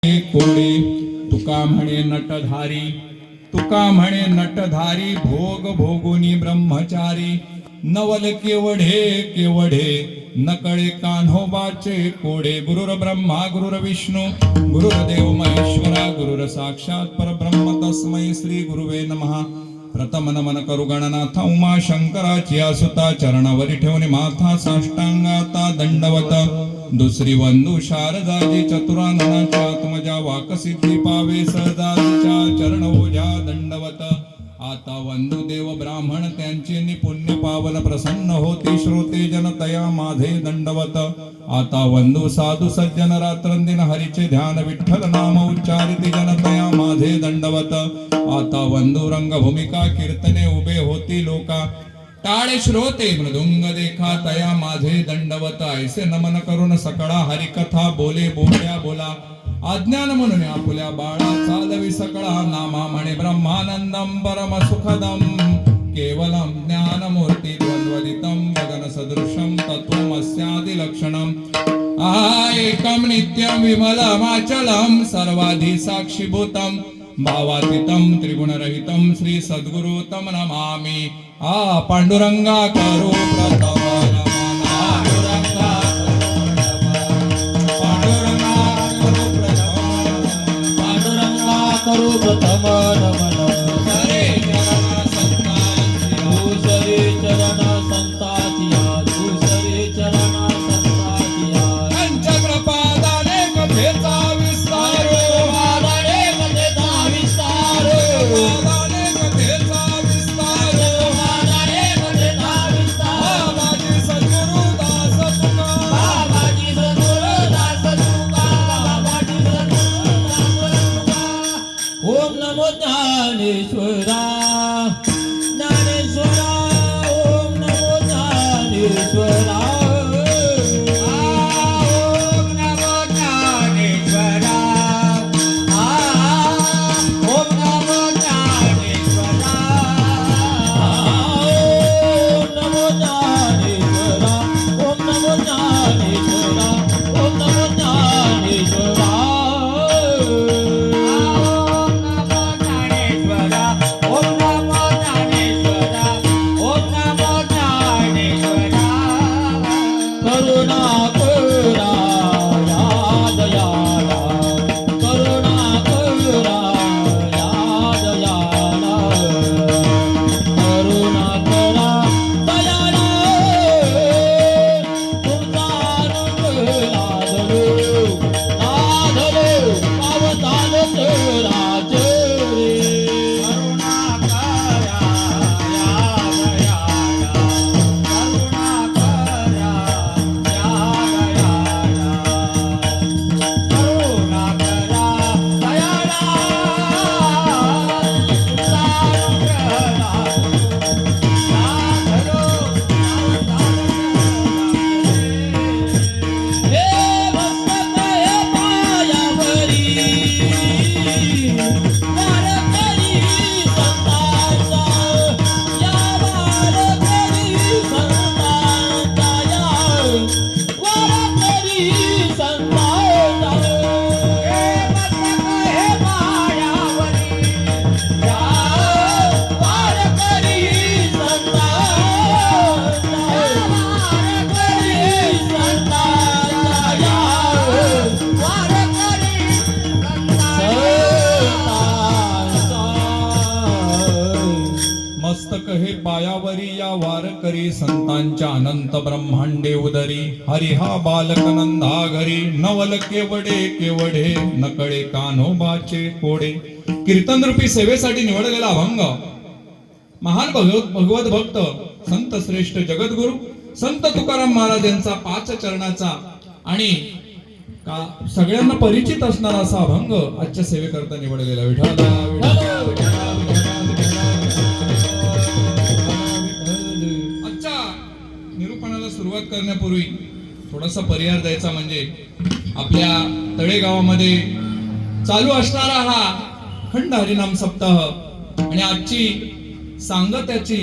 कोडे तुका म्हणे नटधारी, तुका म्हणे नटधारी, भोग भोगुनी ब्रह्मचारी, नवल केवढे केवढे नकळे कान्होबाचे कोडे. गुरुर ब्रह्मा गुरुर विष्णू गुरुर्देव महेश्वरा, गुरुर साक्षात परब्रह्म तस्मै श्री गुरुवे नमः. प्रथम नमन करू गणनाथ उमा शंकराची आसुता, चरणावरी ठेवणे माथा साष्टांगाता दंडवत. दुसरी वंदू शारदाजी चतुराननाच्या आत्मजा, वाकसिद्धी पावे सहजाजीच्या चरण ओझा दंडवत. आता वंदू देव ब्राह्मण त्यांचे निपुण्य पावन, प्रसन्न होती श्रोते जनतया माझे दंडवत. आता वंदू साधू सज्जन रात्रंदिन हरीचे ध्यान, विठ्ठल नाम उच्चारिती जनतया माझे दंडवत. आता वंदू रंगभूमिका कीर्तने उभे होती लोका, टाळे श्रोते मृदुंग देखा तया माझे दंडवत. ऐसे नमन करून सकळा हरिकथा बोले बोल्या बोला, अज्ञान म्हणून आपुल्या बाळा चालवी सकळा नामा म्हणे ब्रह्मानंदम परम सुखदम. केवलम ज्ञानमूर्ती द्वंद्वदितम गगन सदृशम तत्वमस्यादि लक्षणम. एकम नित्यम विमलमाचलम सर्वाधि साक्षीभूतम, भावातीतम त्रिगुणरहितम श्री सद्गुरु तम नमामि. पांडुरंगा करो प्रथम नमन, पांडुरंगा करू प्रथम नमन. सरे चरण संताची, दुसरे चरण संताचिया, त्यांच्या कृपादाने कथेचा विस्तार, वादळे कथेचा विस्तार, कृपादाने कथेचा विस्तार. वादळे कथेचा विस्तार. बाबाजी सद्गुरु दास तुका, बाबाजी सद्गुरु दास तुका, बाबाजी सद्गुरु दास तुका. ओम नमो ज्ञानेश्वरा, ज्ञानेश्वरा. ओम नमो ज्ञानेश्वरा. ओम नमो ज्ञानेश्वरा. ओम नमो ज्ञानेश्वरा. ओम नमो ज्ञानेश्वरा. ओम नमो ज्ञानेश्वरा. ओम नमो ज्ञानेश्वरा. ओम नमो ज्ञानेश्वरा. ओम नमो ज्ञानेश्वरा. करुणा करा या दयाला, करुणा करा या दयाला, करुणा करा दयाला. तुमचा अनुग्रह लादलो, लादलो पावताल राज रे. करुणा करा या दयाला, करुणा करा या दयाला, करुणा करा दयाला. तुमचा अनुग्रह लादलो, हे मस्तक हे पायावरी, वारकरी संतांचा, या वारकरी संतांचा, या वारकरी संतांचा. हे मस्तक हे पायावरी, या वारकरी संतांचा, या वारकरी संतांचा, या वारकरी मस्तक हे पायावरी या वारकरी संतांच्या, अनंत ब्रह्मांडे उदरी. हरी हा बालक नंदा घरी, नवल केवढे केवढे नकळे कान्होबाचे कोडे. कीर्तन रूपी सेवेसाठी निवडलेला अभंग महान भगवत भक्त संत श्रेष्ठ जगद्गुरु संत तुकाराम महाराज यांचा 5 चरणाचा आणि सगळ्यांना परिचित असणारा असा अभंग आजच्या सेवेकरता निवडलेला. विठ्ठला आजच्या निरूपणाला सुरुवात करण्यापूर्वी थोडासा परिहार द्यायचा, म्हणजे आपल्या तळेगावामध्ये चालू असणारा हा खंड हरिनाम सप्ताह आणि आजची सांगत्याची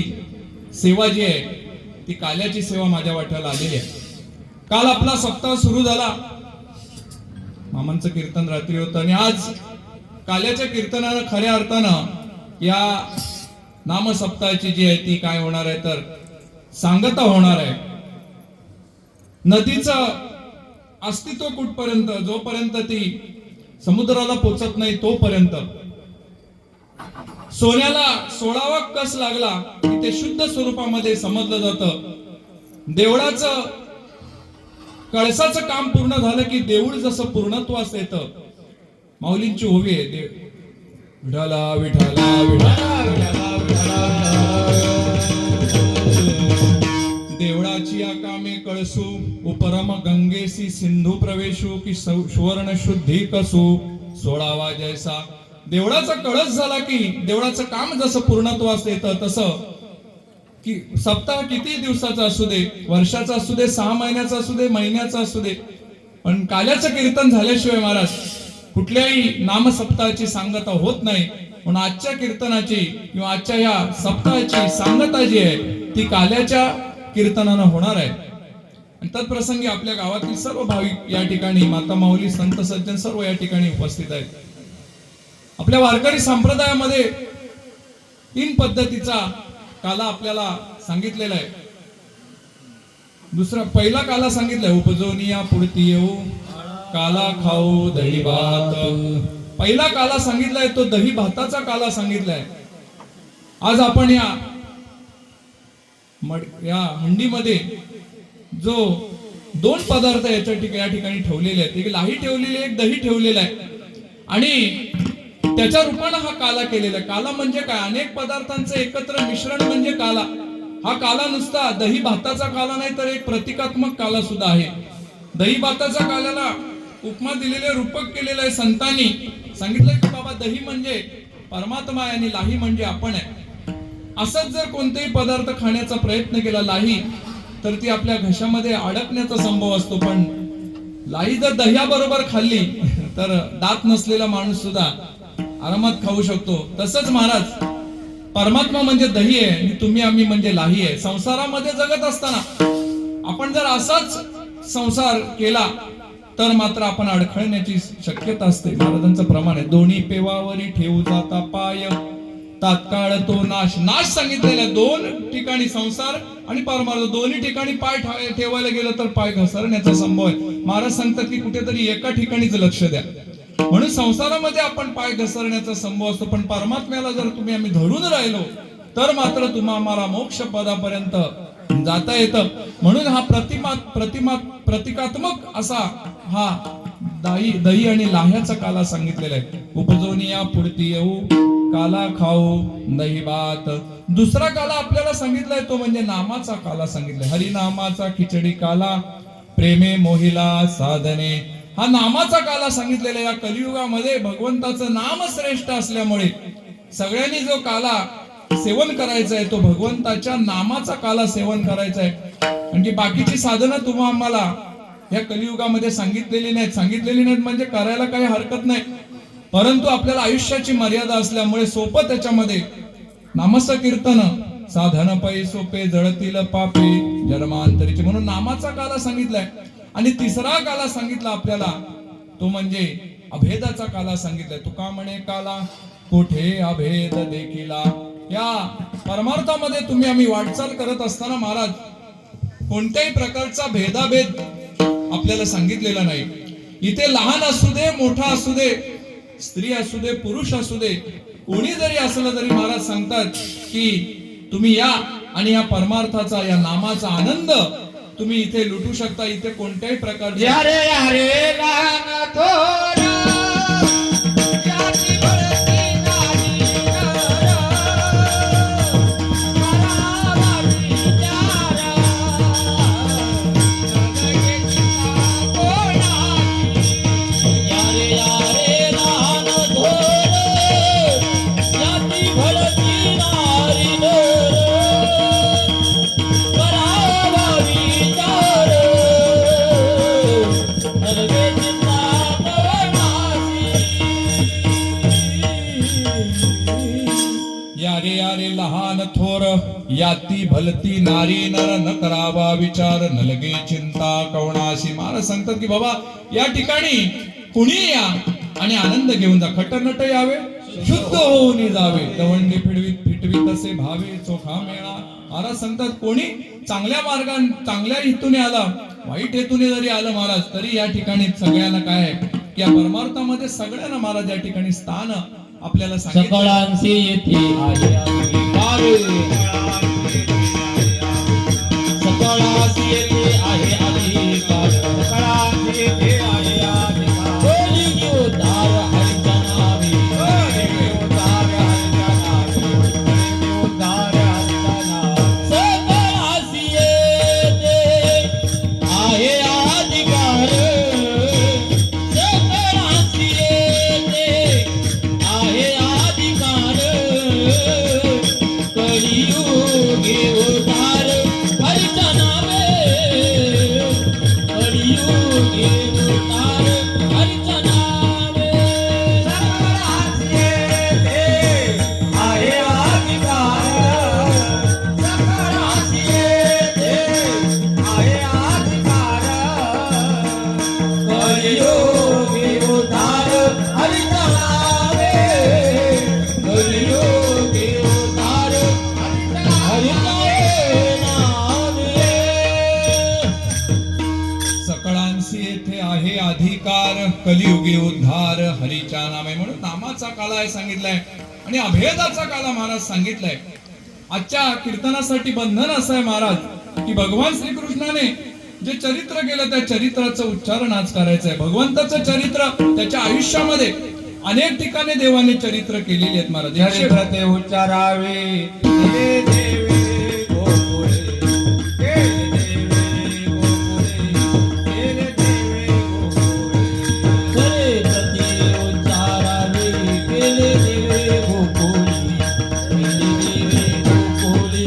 सेवा जी आहे ती काल्याची सेवा माझ्या वाट्याला आलेली आहे. काल आपला सप्ताह सुरू झाला मामांचं कीर्तन रात्री होतं आणि आज काल्याच्या कीर्तनानं खऱ्या अर्थानं या नामसप्ताहाची जी आहे ती काय होणार आहे तर सांगता होणार आहे. नदीचं अस्तित्व कुठपर्यंत, जोपर्यंत ती समुद्राला पोचत नाही तोपर्यंत. सोन्याला 16वा कस लागला की ते शुद्ध स्वरूपामध्ये समजलं जातं. देवळाचं कळसाचं काम पूर्ण झालं की देऊळ जसं पूर्णत्वास येतं. माऊलींची ओवी आहे, विठाला विठाला विठाला देवळाची या कामे कळसू उपरम गंगेसी सिंधू प्रवेशू की सुवर्ण शुद्धी कसू 16वा जैसा. देवळाचा कळस झाला की देवळाचं काम जसं पूर्णत्वास येतं तसं की सप्ताह किती दिवसाचा असू दे, वर्षाचा असू दे, 6 महिन्याचा असू दे, महिन्याचा असू दे, पण काल्याचं कीर्तन झाल्याशिवाय महाराज कुठल्याही नामसप्ताहाची सांगता होत नाही. म्हणून आजच्या कीर्तनाची किंवा आजच्या या सप्ताहाची सांगता जी आहे ती काल्याच्या कीर्तनानं होणार आहे. आणि तत्प्रसंगी आपल्या गावातील सर्व भाविक या ठिकाणी, माता माऊली, संत सज्जन सर्व या ठिकाणी उपस्थित आहेत. आपल्या वारकरी संप्रदायामध्ये 3 पद्धतीचा काला आपल्याला सांगितलेला आहे. पहिला काला सांगितलाय उपजोनिया पुढती येऊ काला खाऊ दही भात. पहिला काला सांगितलाय तो दही भाताचा काला सांगितलाय. आज आपण या हंडीमध्ये जो 2 पदार्थ या ठिकाणी ठेवलेले आहेत, एक लाही ठेवलेली आहे, एक दही ठेवलेला आहे आणि त्याच्या रूपानं हा काला केलेला आहे. काला म्हणजे काय? अनेक पदार्थांचं एकत्र मिश्रण म्हणजे काला. हा काला नुसता दही भाताचा काला नाही तर एक प्रतिकात्मक काला सुद्धा आहे. दही भाताच्या काल्याला उपमा दिलेले, रूपक केलेलं आहे. संतांनी सांगितलंय की बाबा दही म्हणजे परमात्मा आहे आणि लाही म्हणजे आपण आहे. असंच जर कोणतेही पदार्थ खाण्याचा प्रयत्न केला लाही तर ती आपल्या घशामध्ये अडकण्याचा संभव असतो, पण लाही जर दह्याबरोबर खाल्ली तर दात नसलेला माणूस सुद्धा आरामात खाऊ शकतो. तसंच महाराज परमात्मा म्हणजे दही आहे आणि तुम्ही आम्ही म्हणजे लाही आहे. संसारामध्ये जगत असताना आपण जर असाच संसार केला तर मात्र आपण अडखळण्याची शक्यता असते. महाराजांचं प्रमाण आहे, दोन्ही पेवावरी ठेवू जाता पाय तात्काळ तो नाश. नाश सांगितलेला 2 ठिकाणी संसार आणि परमार्थ, दोन्ही ठिकाणी पाय ठेवायला गेलं तर पाय घसरण्याचा संभव आहे. महाराज सांगतात की कुठेतरी एका ठिकाणीच लक्ष द्या. म्हणून संसारामध्ये आपण पाय घसरण्याचा संभव असतो, पण परमात्म्याला जर तुम्ही आम्ही धरून राहिलो तर मात्र तुम्हाला मोक्ष पदापर्यंत जाता येतं. म्हणून हा प्रतिकात्मक असा हा दही आणि लाह्याचा काला सांगितलेला आहे. उपजोनिया पुढती येऊ काला खाऊ दही भात. दुसरा काला आपल्याला सांगितलाय तो म्हणजे नामाचा काला सांगितलाय. हरिनामाचा खिचडी काला प्रेमे मोहिला साधने. हा नामाचा काला सांगितलेला. या कलियुगामध्ये भगवंताचं नाम श्रेष्ठ असल्यामुळे सगळ्यांनी जो काला सेवन करायचा आहे तो भगवंताच्या नामाचा काला सेवन करायचा आहे. म्हणजे बाकीची साधनं तुम्हा आम्हाला या कलियुगामध्ये सांगितलेली नाहीत म्हणजे करायला काही हरकत नाही, परंतु आपल्याला आयुष्याची मर्यादा असल्यामुळे सोपं त्याच्यामध्ये नामस्य कीर्तन साधन पै सोपे जळतील पापे जन्मांतरीचे म्हणून नामाचा काला सांगितलाय. आणि तिसरा काला सांगितला आपल्याला तो म्हणजे अभेदाचा काला सांगितलाय. तुका म्हणे काला कोठे अभेद देखिला. या परमार्थामध्ये तुम्ही आम्ही वाटचाल करत असताना महाराज कोणत्याही प्रकारचा भेदाभेद आपल्याला सांगितलेला नाही. इथे लहान असू दे मोठा असू दे, स्त्री असू दे पुरुष असू दे, कोणी जरी असलं तरी महाराज सांगतात की तुम्ही या आणि या परमार्थाचा या नामाचा आनंद तुम्ही इथे लुटू शकता. इथे कोणत्याही प्रकारचे लहान थोर याची भरती नाही लहान थोर याती भलती नारी नर न करावा विचार न लगे चिंता कवणाशी. महाराज सांगतात की बाबा या ठिकाणी कुणी या आणि आनंद घेऊन जा. खटनट यावे शुद्ध होऊन जावे, दवंडी फिटवीत फिटवीत असे भावे चोखा मेळा. महाराज सांगतात कोणी चांगल्या मार्गाने चांगल्या हेतूने आला, वाईट हेतूने जरी आलं महाराज, तरी या ठिकाणी सगळ्यांना काय आहे की या परमार्थामध्ये सगळ्यांना महाराज या ठिकाणी स्थान आपल्याला सांगितलं. सकळांसी येथे आहे अधिकार, सकळांसी येथे आहे अधिकार, सकळांसी येथे आहे अधिकार. कलियुगी उद्धार हरीच्या नावे, कलियुगी उद्धार हरीच्या नावे, कलियुगी उद्धार हरीच्या नावे. सकळांसी येथे आहे अधिकार, सकळांसी येथे आहे अधिकार. कलियुगी उद्धार हरीच्या नावे, कलियुगी उद्धार हरीच्या नावे. सकळांसी येथे आहे अधिकार, सकळांसी येथे आहे अधिकार. कलियुगी उद्धार हरीच्या नावे, कलियुगी उद्धार हरीच्या नावे. सकळांसी येथे आहे अधिकार, कलियुगी उद्धार हरीच्या नामे. म्हणून नामाचा काला आहे सांगितलाय आणि अभेदाचा काला महाराज सांगितलाय. आजच्या कीर्तनासाठी बंधन असं आहे महाराज की भगवान श्रीकृष्णाने जे चरित्र केलं त्या चरित्राचं उच्चारण आज करायचं आहे. भगवंताचं चरित्र त्याच्या आयुष्यामध्ये अनेक ठिकाणी देवाने चरित्र केलेली आहेत महाराज. याचे चरित्र ते उच्चारावे, केले देवे गोकुळे, केले देवे गोकुळे, केले देवे गोकुळे. चरित्र ते उच्चारावे, केले देवे गोकुळे, केले देवे गोकुळे,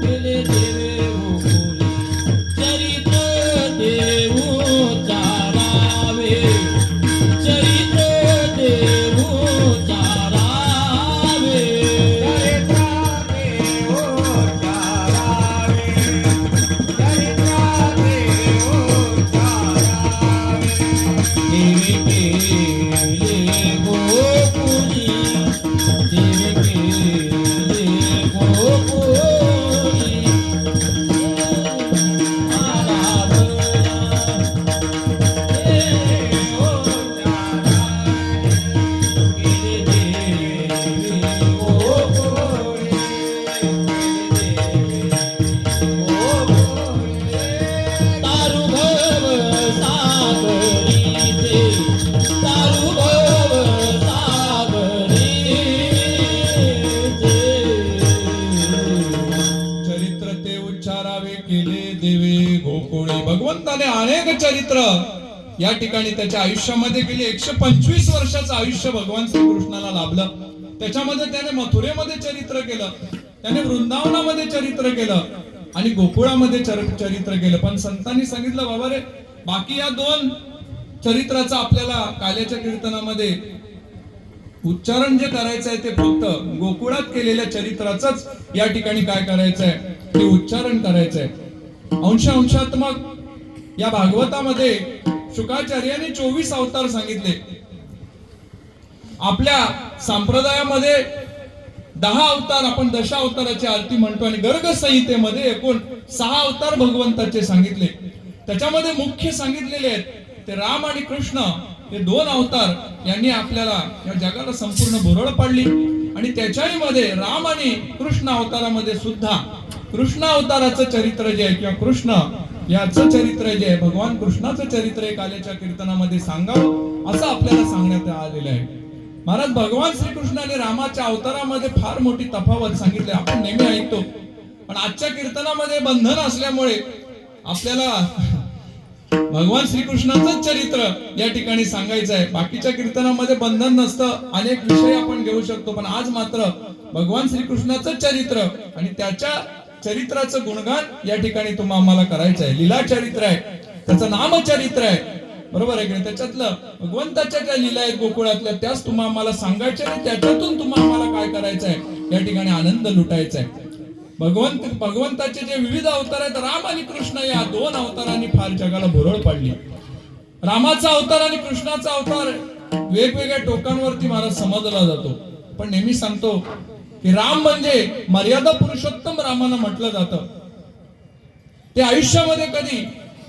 केले देवे गोकुळे. चरित्र ते उच्चारावे, चरित्र ते उच्चारावे, चरित्र ते उच्चारावे, चरित्र ते उच्चारावे. देवी केले गोकुळी, देवी केले गोकुळी. चरित्र ते उच्चारावे, केले देवे गोकुळे. भगवंताने अनेक चरित्र या ठिकाणी त्याच्या आयुष्यामध्ये केले. 125 वर्षाचं आयुष्य भगवान श्रीकृष्णाला लाभलं. त्याच्यामध्ये त्याने मथुरेमध्ये चरित्र केलं, त्याने वृंदावनामध्ये चरित्र केलं आणि गोकुळामध्ये चरित्र केलं. पण संतांनी सांगितलं बाबा रे, बाकी या दोन चरित्राचं आपल्याला काल्याच्या कीर्तनामध्ये उच्चारण जे करायचं आहे ते फक्त गोकुळात केलेल्या चरित्राचंच या ठिकाणी काय करायचंय ते उच्चारण करायचंय. अंशात्मक या भागवतामध्ये शुकाचार्यांनी 24 अवतार सांगितले. आपल्या संप्रदायामध्ये 10 अवतार, आपण दशावताराची आरती म्हणतो आणि गर्ग संहितेमध्ये एकूण 6 अवतार भगवंताचे सांगितले. त्याच्यामध्ये मुख्य सांगितलेले आहेत ते राम आणि कृष्ण हे 2 अवतार यांनी आपल्याला या जगाला संपूर्ण भुरळ पाडली. आणि त्याच्याही मध्ये राम आणि कृष्ण अवतारामध्ये सुद्धा कृष्ण अवताराचं चरित्र जे आहे किंवा कृष्ण याचं चरित्र जे आहे, भगवान कृष्णाचं चरित्र एक काल्याच्या कीर्तनामध्ये सांगावं असं आपल्याला सांगण्यात आलेलं आहे. महाराज भगवान श्रीकृष्णाने रामाच्या अवतारामध्ये फार मोठी तफावत सांगितली, आपण नेहमी ऐकतो. पण आजच्या कीर्तनामध्ये बंधन असल्यामुळे आपल्याला भगवान श्रीकृष्णाचं चरित्र या ठिकाणी सांगायचं आहे. बाकीच्या कीर्तनामध्ये बंधन नसतं, अनेक विषय आपण घेऊ शकतो. पण आज मात्र भगवान श्रीकृष्णाचं चरित्र आणि त्याच्या चरित्राचं गुणगान या ठिकाणी तुम्हाला आम्हाला करायचं आहे. लीला चरित्र आहे, त्याचं नामचरित्र आहे, बरोबर आहे की नाही? त्याच्यातलं भगवंताच्या ज्या लीला आहेत गोकुळातल्या त्याच तुम्हाला आम्हाला सांगायच्या आणि त्याच्यातून तुम्हाला आम्हाला काय करायचं आहे, या ठिकाणी आनंद लुटायचा आहे. भगवंताचे जे विविध अवतार आहेत, राम आणि कृष्ण या 2 अवतारांनी फार जगाला भुरळ पाडली. रामाचा अवतार आणि कृष्णाचा अवतार वेगवेगळ्या टोकांवरती महाराज समजला जातो, पण नेहमी सांगतो की राम म्हणजे मर्यादा पुरुषोत्तम रामानं म्हटलं जातं. ते आयुष्यामध्ये कधी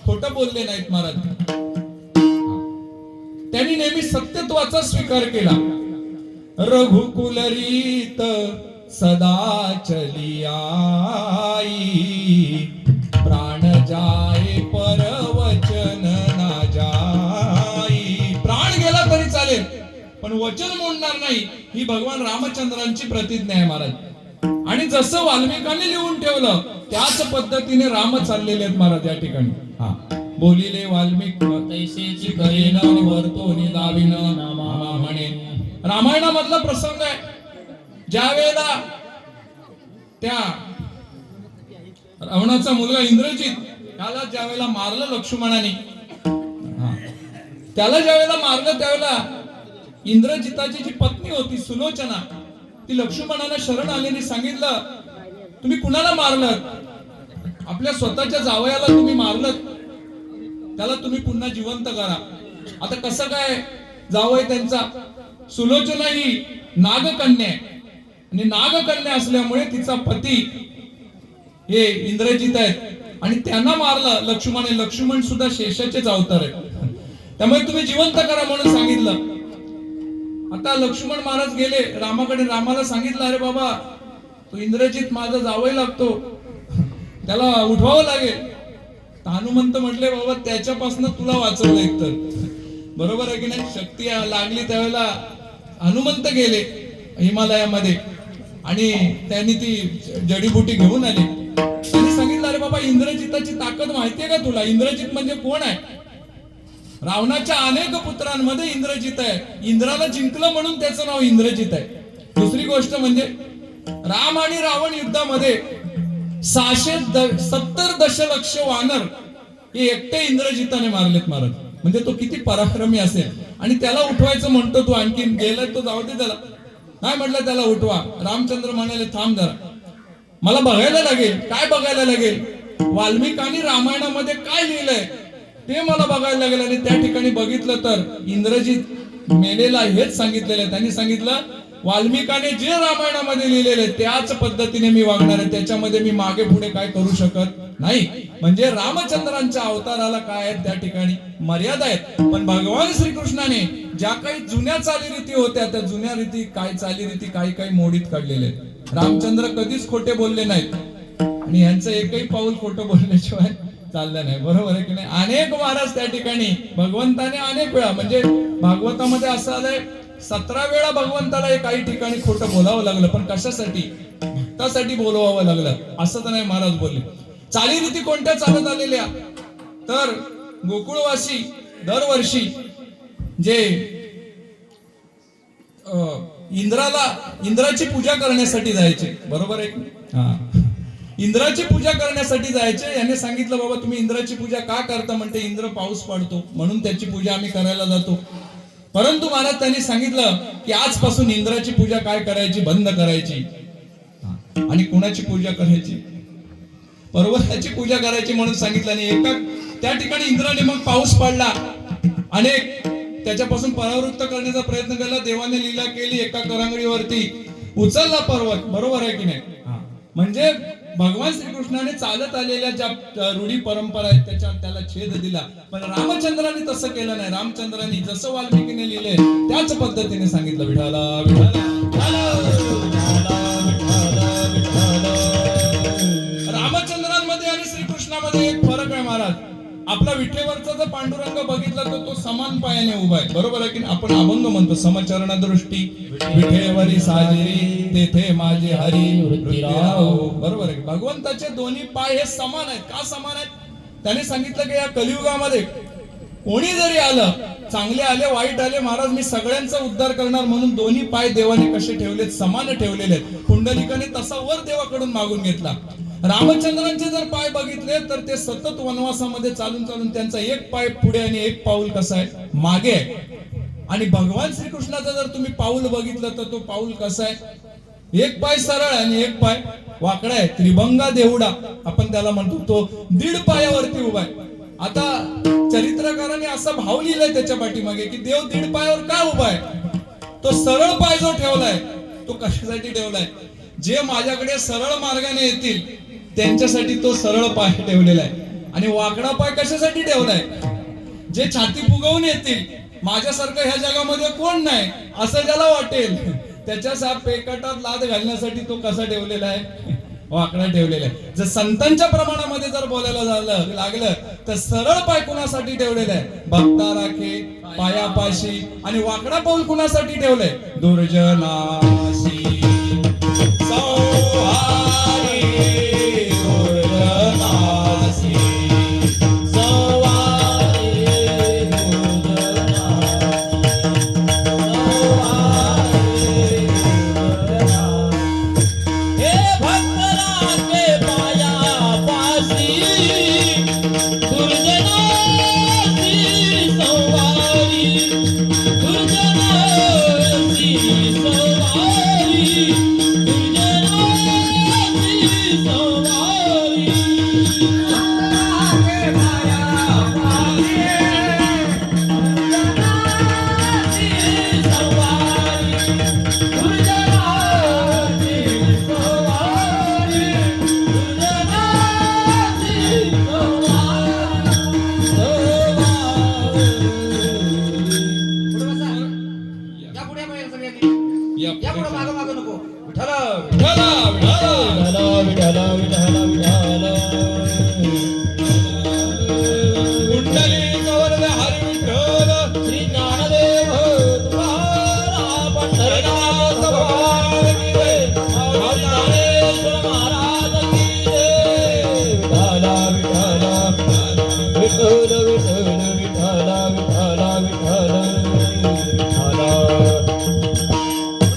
खोटं बोलले नाहीत महाराज. त्यांनी नेहमी सत्यत्वाचा स्वीकार केला. रघुकुल रीत सदा चली आई, प्राण जाय परवचन ना जाई. प्राण गेला तरी चालेल पण वचन मोडणार नाही, ही भगवान रामचंद्रांची प्रतिज्ञा आहे महाराज. आणि जसं वाल्मिकांनी लिहून ठेवलं त्याच पद्धतीने राम चाललेले आहेत महाराज या ठिकाणी. हा बोलिले वाल्मिक तैसेची करीन वर्तोनी लाविन नामा म्हणे. रामायणामधला प्रसंग आहे, ज्या वेळेला त्या रावणाचा मुलगा इंद्रजित त्याला ज्या वेळेला मारलं लक्ष्मणाने, त्याला ज्या वेळेला मारलं त्यावेळेला इंद्रजिताची जी पत्नी होती सुलोचना, ती लक्ष्मणाला शरण आलेली सांगितलं, तुम्ही कुणाला मारलं? आपल्या स्वतःच्या जावयाला तुम्ही मारलं, त्याला तुम्ही पुन्हा जिवंत करा. आता कसं काय? जावय त्यांचा सुलोचना ही नागकन्या आहे आणि नागकन्या असल्यामुळे तिचा पती हे इंद्रजित आहेत आणि त्यांना मारलं लक्ष्मण. लक्ष्मण सुद्धा शेषाचेच अवतार आहे, त्यामुळे तुम्ही जिवंत करा म्हणून सांगितलं. आता लक्ष्मण महाराज गेले रामाकडे, रामाला सांगितलं, अरे बाबा तो इंद्रजित माझा जावई लागतो, त्याला उठवावं लागेल. हनुमंत म्हटले, बाबा त्याच्यापासून तुला वाचवलं एकतर, बरोबर आहे की नाही. शक्ती लागली त्यावेळेला हनुमंत गेले हिमालयामध्ये आणि त्यांनी ती जडीबुटी घेऊन आले. त्यांनी सांगितलं, अरे बाबा इंद्रजिताची ताकद माहितीये का तुला? इंद्रजित म्हणजे कोण आहे? रावणाच्या अनेक पुत्रांमध्ये इंद्रजित आहे. इंद्राला जिंकलं म्हणून त्याचं नाव इंद्रजित आहे. दुसरी गोष्ट म्हणजे राम आणि रावण युद्धामध्ये 670 दशलक्ष वानर हे एकटे इंद्रजिताने मारलेत महाराज. म्हणजे तो किती पराक्रमी असेल. आणि त्याला उठवायचं म्हणतो तू, आणखीन गेलाय तो, जाऊ दे त्याला. नाही म्हटलं त्याला उठवा. रामचंद्र म्हणाले, थांब जरा, मला बघायला लागेल. काय बघायला लागेल? वाल्मिकांनी रामायणामध्ये काय लिहिलंय ते मला बघायला लागेल. आणि त्या ठिकाणी बघितलं तर इंद्रजित मेलेला हेच सांगितलेलं आहे. त्यांनी सांगितलं, वाल्मिकाने जे रामायणामध्ये लिहिलेले त्याच पद्धतीने मी वागणार आहे, त्याच्यामध्ये मी मागे पुढे काय करू शकत नाही. म्हणजे रामचंद्रांच्या अवताराला काय आहेत त्या ठिकाणी मर्यादा आहेत. पण भगवान श्रीकृष्णाने ज्या काही जुन्या चालीरीती होत्या त्या जुन्या रीती काय चालीरीती काही मोडीत काढलेले आहेत. रामचंद्र कधीच खोटे बोलले नाहीत आणि यांचं एकही पाऊल खोटं बोलल्याशिवाय चाललं नाही, बरोबर आहे की नाही. अनेक महाराज त्या ठिकाणी भगवंताने अनेक वेळा, म्हणजे भागवतामध्ये असं आलंय 17 वेळा भगवंताला काही ठिकाणी खोटं बोलावं लागलं. पण कशासाठी? भक्तासाठी बोलवावं लागलं असं तर नाही महाराज बोलले. चालीरीती कोणत्या चालत आलेल्या? तर गोकुळवासी दरवर्षी जे इंद्राची पूजा करण्यासाठी जायचे, बरोबर आहे की? इंद्राची पूजा करण्यासाठी जायचे. याने सांगितलं, बाबा तुम्ही इंद्राची पूजा का करता? म्हणते इंद्र पाऊस पडतो म्हणून त्याची पूजा आम्ही करायला जातो. परंतु महाराज त्यांनी सांगितलं की आजपासून इंद्राची पूजा काय करायची? बंद करायची. आणि कुणाची पूजा करायची? पर्वताची पूजा करायची म्हणून सांगितलं. आणि एका त्या ठिकाणी इंद्राने मग पाऊस पडला, अनेक त्याच्यापासून परावृत्त करण्याचा प्रयत्न केला. देवाने लीला केली, एका करंगळीवरती उचलला पर्वत, बरोबर आहे की नाही. म्हणजे भगवान श्रीकृष्णाने चालत आलेल्या ज्या रूढी परंपरा आहेत त्याला छेद दिला. पण रामचंद्राने तसं केलं नाही. रामचंद्राने जसं वाल्मिकीने लिहिले त्याच पद्धतीने सांगितलं, विठाला विठाला. रामचंद्रांमध्ये आणि श्रीकृष्णामध्ये एक फरक आहे महाराज. आपला विठेवरचा जर पांडुरंग बघितला तर तो समान पायाने उभा आहे, बरोबर आहे की आपण अभंग म्हणतो, समचरण दृष्टी विठेवरी साजिरी तेथे माझे हरी वृत्तीराव, बरोबर आहे. भगवंताचे दोन्ही पाय हे समान आहेत. का समान आहेत? त्याने सांगितलं की या कलियुगामध्ये कोणी जरी आलं, चांगले आले वाईट आले, महाराज मी सगळ्यांचा उद्धार करणार म्हणून दोन्ही पाय देवाने कसे ठेवलेत? समान ठेवलेले आहेत. पुंडलिकाने तसा वर देवाकडून मागून घेतला. रामचंद्रांचे जर पाय बघितले तर ते सतत वनवासामध्ये चालून चालून त्यांचा एक पाय पुढे आणि एक पाऊल कसं आहे? मागे आहे. आणि भगवान श्रीकृष्णाचा जर तुम्ही पाऊल बघितलं तर तो पाऊल कसा आहे? एक पाय सरळ आणि एक पाय वाकडा आहे. त्रिभंगा देवडा आपण त्याला म्हणतो. तो 1.5 पायावरती उभा आहे. आता चरित्रकाराने असा भाव लिहिलाय त्याच्या पाठीमागे की देव दीड पायावर का उभा आहे. तो सरळ पाय जो ठेवलाय तो कशासाठी ठेवलाय, जे माझ्याकडे सरळ मार्गाने येतील त्यांच्यासाठी तो सरळ पाय ठेवलेला आहे. आणि वाकडा पाय कशासाठी ठेवलाय, जे छाती फुगवून येतील, माझ्यासारखं ह्या जगामध्ये कोण नाही असं ज्याला वाटेल त्याच्या पेकाटात लाद घालण्यासाठी तो कसा ठेवलेला आहे, वाकडा ठेवलेला आहे. जर संतांच्या प्रमाणामध्ये जर बोलायला लागलं तर सरळ पाय कुणासाठी ठेवलेला आहे, भक्ता राखे पायापाशी. आणि वाकडा पाऊल कुणासाठी ठेवलंय, दुर्जनाशी सौहारी, दुर्जनाशी सौहारी, हे भक्तराखे पायापाशी, दुर्जनाची सवारी, दुर्जनाची सवारी, दुर्जनाची सवारी. राखे पायापाशी, दुर्जनाची सवारी, दुर्जनाची सवारी, दुर्जनाची सवारी. या पुढे बाहेर सगळ्यांनी या या पुढे मागं मागं नको. विठ्ठल विठ्ठल, विठ्ठल. विठ्ठल विठ्ठल विठ्ठल. कुंडलिक वरद हरी विठ्ठल, श्री ज्ञानदेव तुकाराम पंढरीनाथ भगवान की जय. हरी ज्ञानेश्वर महाराज की जय. विठ्ठल विठ्ठल विठ्ठल विठ्ठल विठ्ठल विठ्ठल विठ्ठल विठ्ठल.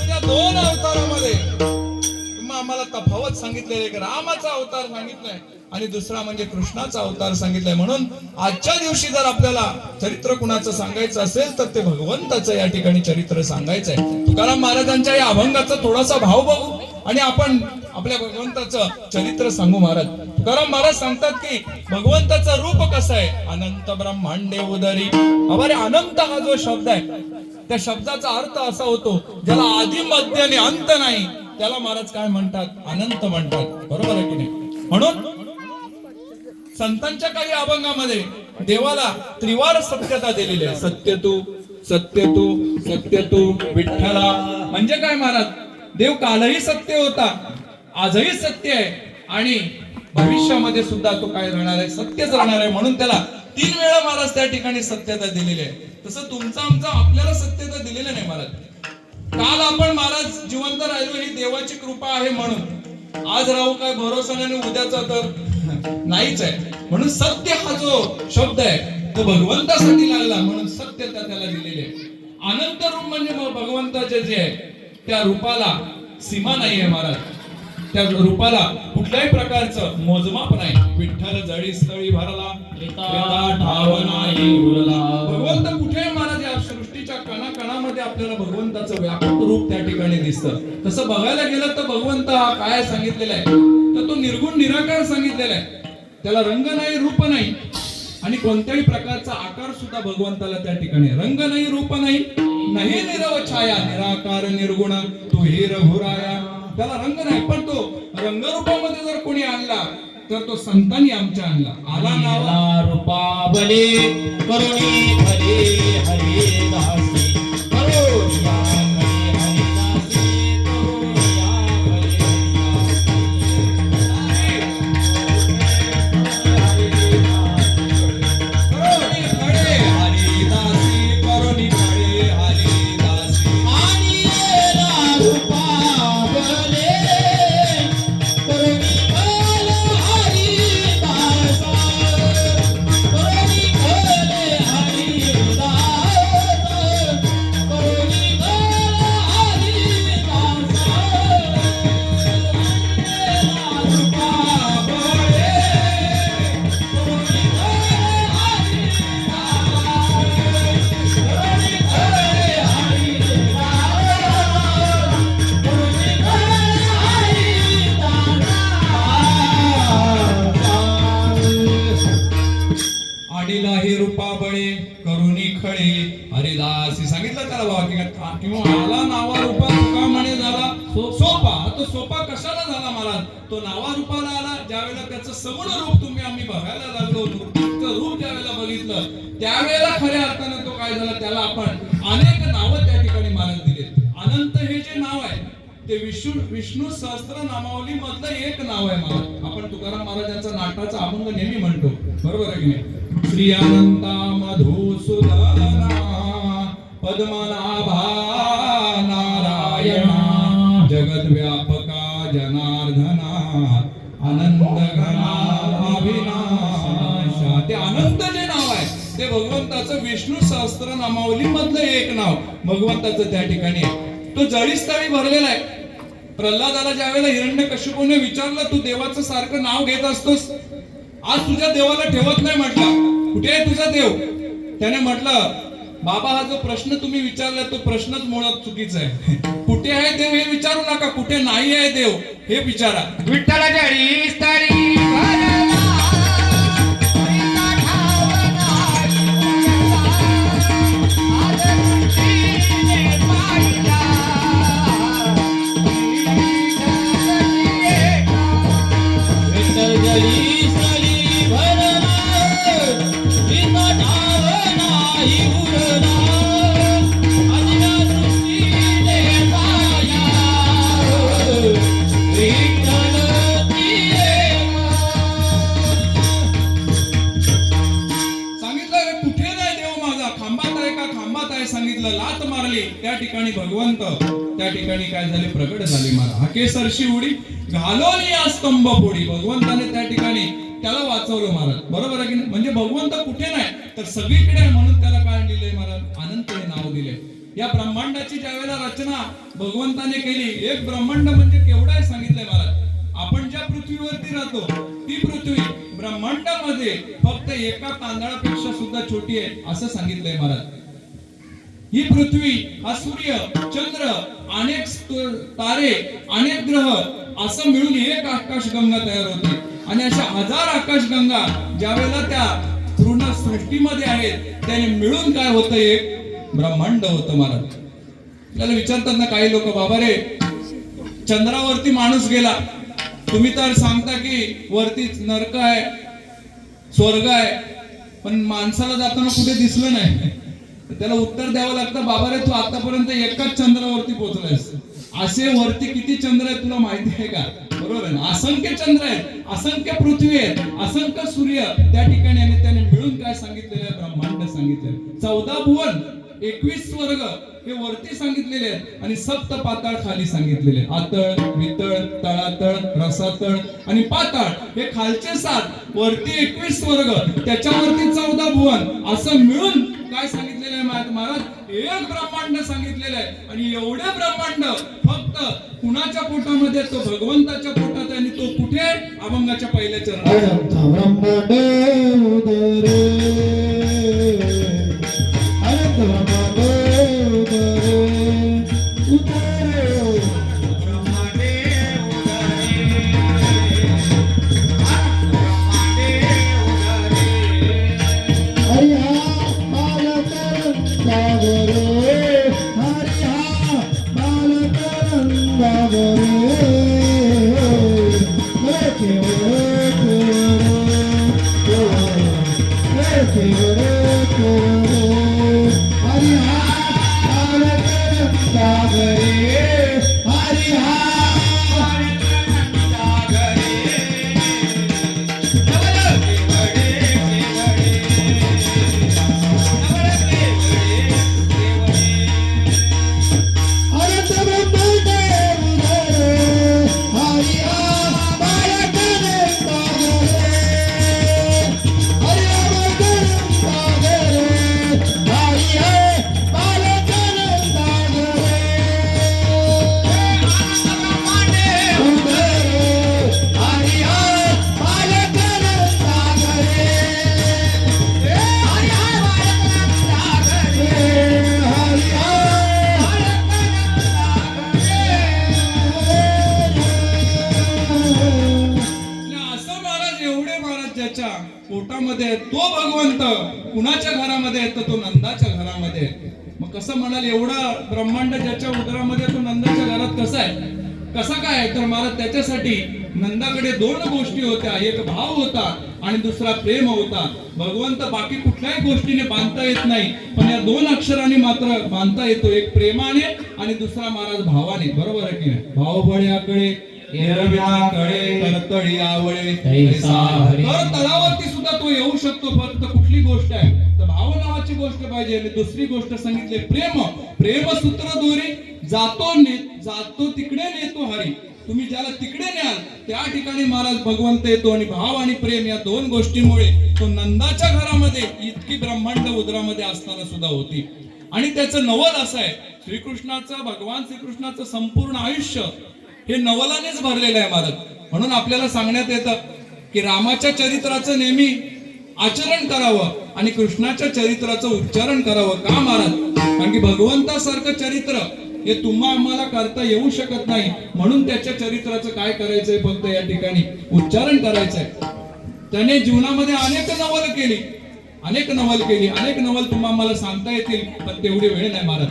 या दोन अवतारामध्ये तुम्ही आम्हाला तफावत सांगितलेली आहे. रामाचा अवतार सांगितलाय आणि दुसरा म्हणजे कृष्णाचा अवतार सांगितलाय. म्हणून आजच्या दिवशी जर आपल्याला चरित्र कुणाचं सांगायचं असेल तर ते भगवंताचं या ठिकाणी चरित्र सांगायचं आहे. तुकाराम महाराजांच्या या अभंगाचा थोडासा भाव बघू आणि आपण आपल्या भगवंताचं चरित्र सांगू. महाराज तुकाराम महाराज सांगतात की भगवंताचं रूप कसं आहे, अनंत ब्रह्मांडे उदरी. अरे अनंत हा जो शब्द आहे त्या शब्दाचा अर्थ असा होतो ज्याला आदि मध्य आणि अंत नाही त्याला महाराज काय म्हणतात, अनंत म्हणतात. बरोबर आहे की नाही. म्हणून संतांच्या काही अभंगामध्ये देवाला त्रिवार सत्यता दिलेली आहे. सत्य तू, सत्य तू, सत्य तू विठ्ठला. म्हणजे काय महाराज, देव कालही सत्य होता, आजही सत्य आहे आणि भविष्यामध्ये सुद्धा तो काय राहणार आहे, सत्यच राहणार आहे. म्हणून त्याला 3 वेळा महाराज त्या ठिकाणी सत्यता दिलेली आहे. तसं तुमचा आमचा आपल्याला सत्यता दिलेली नाही महाराज. काल आपण महाराज जिवंत राहिलो ही देवाची कृपा आहे म्हणून. आज राहू काय भरोसा नाही आणि उद्याचा तर नाहीच आहे. म्हणून सत्य हा जो शब्द आहे तो भगवंतासाठी लागला म्हणून सत्यता त्याला दिलेली आहे. अनंत रूप म्हणजे भगवंताचे जे आहे त्या रूपाला सीमा नाही आहे महाराज. त्या रूपाला कुठल्याही प्रकारचं मोजमाप नाही. विठ्ठल जळी स्थळी भरला, त्रेता ठाव नाही उरला. भगवंत कुठे महाराज या सृष्टीच्या कणाकणामध्ये आपल्याला भगवंताचं व्यापक रूप त्या ठिकाणी दिसतं. तसं बघायला गेलं तर भगवंत हा काय सांगितलेला आहे तर तो निर्गुण निराकार सांगितलेला आहे. त्याला रंग नाही, रूप नाही आणि कोणत्याही प्रकारचा आकार सुद्धा भगवंताला त्या ठिकाणी. रंग नाही, रूप नाही, नाही निरव छाया, निराकार निर्गुण तू हे रघुराया. त्याला रंग नाही पण तो रंगरूपामध्ये जर कोणी आणला तर तो संतांनी आमच्या आणला. आला नावा रूपाबले करुणी हरे हरे दासी, करुणिया हरे हरे दासी, करुणिया हरे हरे दासी, करुणी खडे हरिदासी. आणि रूपाबले करुणी हरे दास, करुणी हरे दास. नकळे हरिदासी सांगितलं त्याला बाबा किंवा आला नावा रूपा तुका म्हणे झाला सोपा. तो सोपा कशाला झाला महाराज? तो नावा रूपाला आला ज्यावेळेला त्याचं सगुण रूप आम्ही बघायला लागलो, मूर्तीचं रूप ज्यावेळेला बघितलं त्यावेळेला खऱ्या अर्थानं तो काय झाला, त्याला आपण अनेक नावं त्या ठिकाणी महाराज दिले. अनंत हे जे नाव आहे ते विष्णू सहस्त्र नामावली मधलं एक नाव आहे महाराज. आपण तुकाराम महाराजांचा नाटाचा अभंग नेहमी म्हणतो, बरोबर आहे की नाही? श्री अनंता मधुसूदना पद्मनाभा नारायणा जगद व्यापका जनार्दना अनंत अविनाशा. ते अनंत जे नाव आहे ते भगवंताचं विष्णू सहस्त्र नामावली मधलं एक नाव भगवंताचं त्या ठिकाणी आहे. तो जळीस्थळी भरलेला आहे. प्रल्हादाला ज्यावेळेला हिरण्यकश्यपूने विचारलं तू देवाचं सारखं नाव घेत असतोस, आज तुझ्या देवाला ठेवत नाही म्हटलं, कुठे आहे तुझा देव? त्याने म्हटलं बाबा हा जो प्रश्न तुम्ही विचारला तो प्रश्नच मुळात चुकीचा आहे. कुठे आहे देव हे विचारू नका, कुठे नाही आहे देव हे विचारा. विठ्ठला जळीस्थळी भरला सांगितलं, लात मारली त्या ठिकाणी भगवंत त्या ठिकाणी काय झाले, प्रगट झाले. महाराज हाकेसरशी उडी घालोनी या स्तंभ फोडी. भगवंताने त्या ठिकाणी त्याला वाचवलं महाराज, बरोबर आहे की नाही? म्हणजे भगवंत कुठे नाही तर सगळीकडे आहे, म्हणून त्याला काय दिलंय महाराज, अनंत हे नाव दिले. या ब्रह्मांडाची ज्यावेळेला रचना भगवंताने केली, एक ब्रह्मांड म्हणजे केवढं आहे सांगितलंय महाराज. आपण ज्या पृथ्वीवरती राहतो ती पृथ्वी ब्रह्मांडामध्ये फक्त एका तांदळापेक्षा सुद्धा छोटी आहे असं सांगितलंय महाराज. ही पृथ्वी, हा सूर्य, चंद्र, अनेक तारे, अनेक ग्रह असं मिळून एक आकाशगंगा तयार होते. आणि अशा हजार आकाशगंगा ज्यावेळेला त्या पूर्ण सृष्टीमध्ये आहेत त्याने मिळून काय होतं, एक ब्रह्मांड होतं महाराज. त्याला विचारतात ना काही लोक, बाबा रे चंद्रावरती माणूस गेला, तुम्ही तर सांगता की वरती नरक आहे, स्वर्ग आहे, पण माणसाला जाताना कुठे दिसलं नाही. त्याला उत्तर द्यावं लागतं, बाबा रे तू आतापर्यंत एकाच चंद्रावरती पोहोचलायस, असे वरती किती चंद्र आहेत तुला माहिती आहे का? बरोबर आहे ना? असंख्य चंद्र आहेत, असंख्य पृथ्वी आहेत, असंख्य सूर्य त्या ठिकाणी, आणि त्याने मिळून काय सांगितलेलं आहे, ब्रह्मांड सांगितलेलं. 14 भुवन 21 स्वर्ग हे वरती सांगितलेले आहेत आणि सप्त पाताळ खाली सांगितलेले आहेत. आतळ, वितळ, तळातळ, रसातळ आणि पाताळ हे खालचे 7, वरती 21 स्वर्ग, त्याच्यावरती 14 भुवन असं मिळून काय सांगितलेलं आहे महाराज, एक ब्रह्मांड सांगितलेलं आहे. आणि एवढे ब्रह्मांड फक्त कुणाच्या पोटामध्ये, तो भगवंताच्या पोटात आहे. आणि तो कुठे? अभंगाच्या पहिल्या चरणात. पोटामध्ये आहे तो भगवंत कुणाच्या घरामध्ये आहे तर तो नंदाच्या घरामध्ये आहे. मग कसं म्हणाल एवढा ब्रह्मांड ज्याच्या उदरामध्ये तो नंदाच्या घरात कसा आहे, कसा काय आहे? तर मला त्याच्यासाठी नंदाकडे दोन गोष्टी होत्या, एक भाव होता आणि दुसरा प्रेम होता. भगवंत बाकी कुठल्याही गोष्टीने बांधता येत नाही, पण या दोन अक्षरांनी मात्र बांधता येतो, एक प्रेमाने आणि दुसरा महाराज भावाने. बरोबर आहे की नाही? भाव बळ्याकडे एरव्याकडे करतळी आवळे तैसा हरी. तर तळावरती सुद्धा तो येऊ शकतो. फक्त कुठली गोष्ट आहे तर भाव नावाची गोष्ट पाहिजे. आणि दुसरी गोष्ट सांगितली प्रेम. प्रेम सूत्र दोरी जातो तिकडे नेतो हरी. तुम्ही ज्याला तिकडे न्याल त्या ठिकाणी महाराज भगवंत येतो. आणि भाव आणि प्रेम या दोन गोष्टीमुळे तो नंदाच्या घरामध्ये इतकी ब्रह्मांड उदरामध्ये असताना सुद्धा होती. आणि त्याचं नवल असं आहे, श्रीकृष्णाचं भगवान श्रीकृष्णाचं संपूर्ण आयुष्य हे नवलानेच भरलेलं आहे महाराज. म्हणून आपल्याला सांगण्यात येतं की रामाच्या चरित्राचं नेहमी आचरण करावं आणि कृष्णाच्या चरित्राचं उच्चारण करावं. का महाराज? कारण की भगवंतासारखं चरित्र हे तुम्हा आम्हाला करता येऊ शकत नाही. म्हणून त्याच्या चरित्राचं काय करायचंय, फक्त या ठिकाणी उच्चारण करायचंय. त्याने जीवनामध्ये अनेक नवल तुम्हा आम्हाला सांगता येतील, पण तेवढी वेळ नाही महाराज.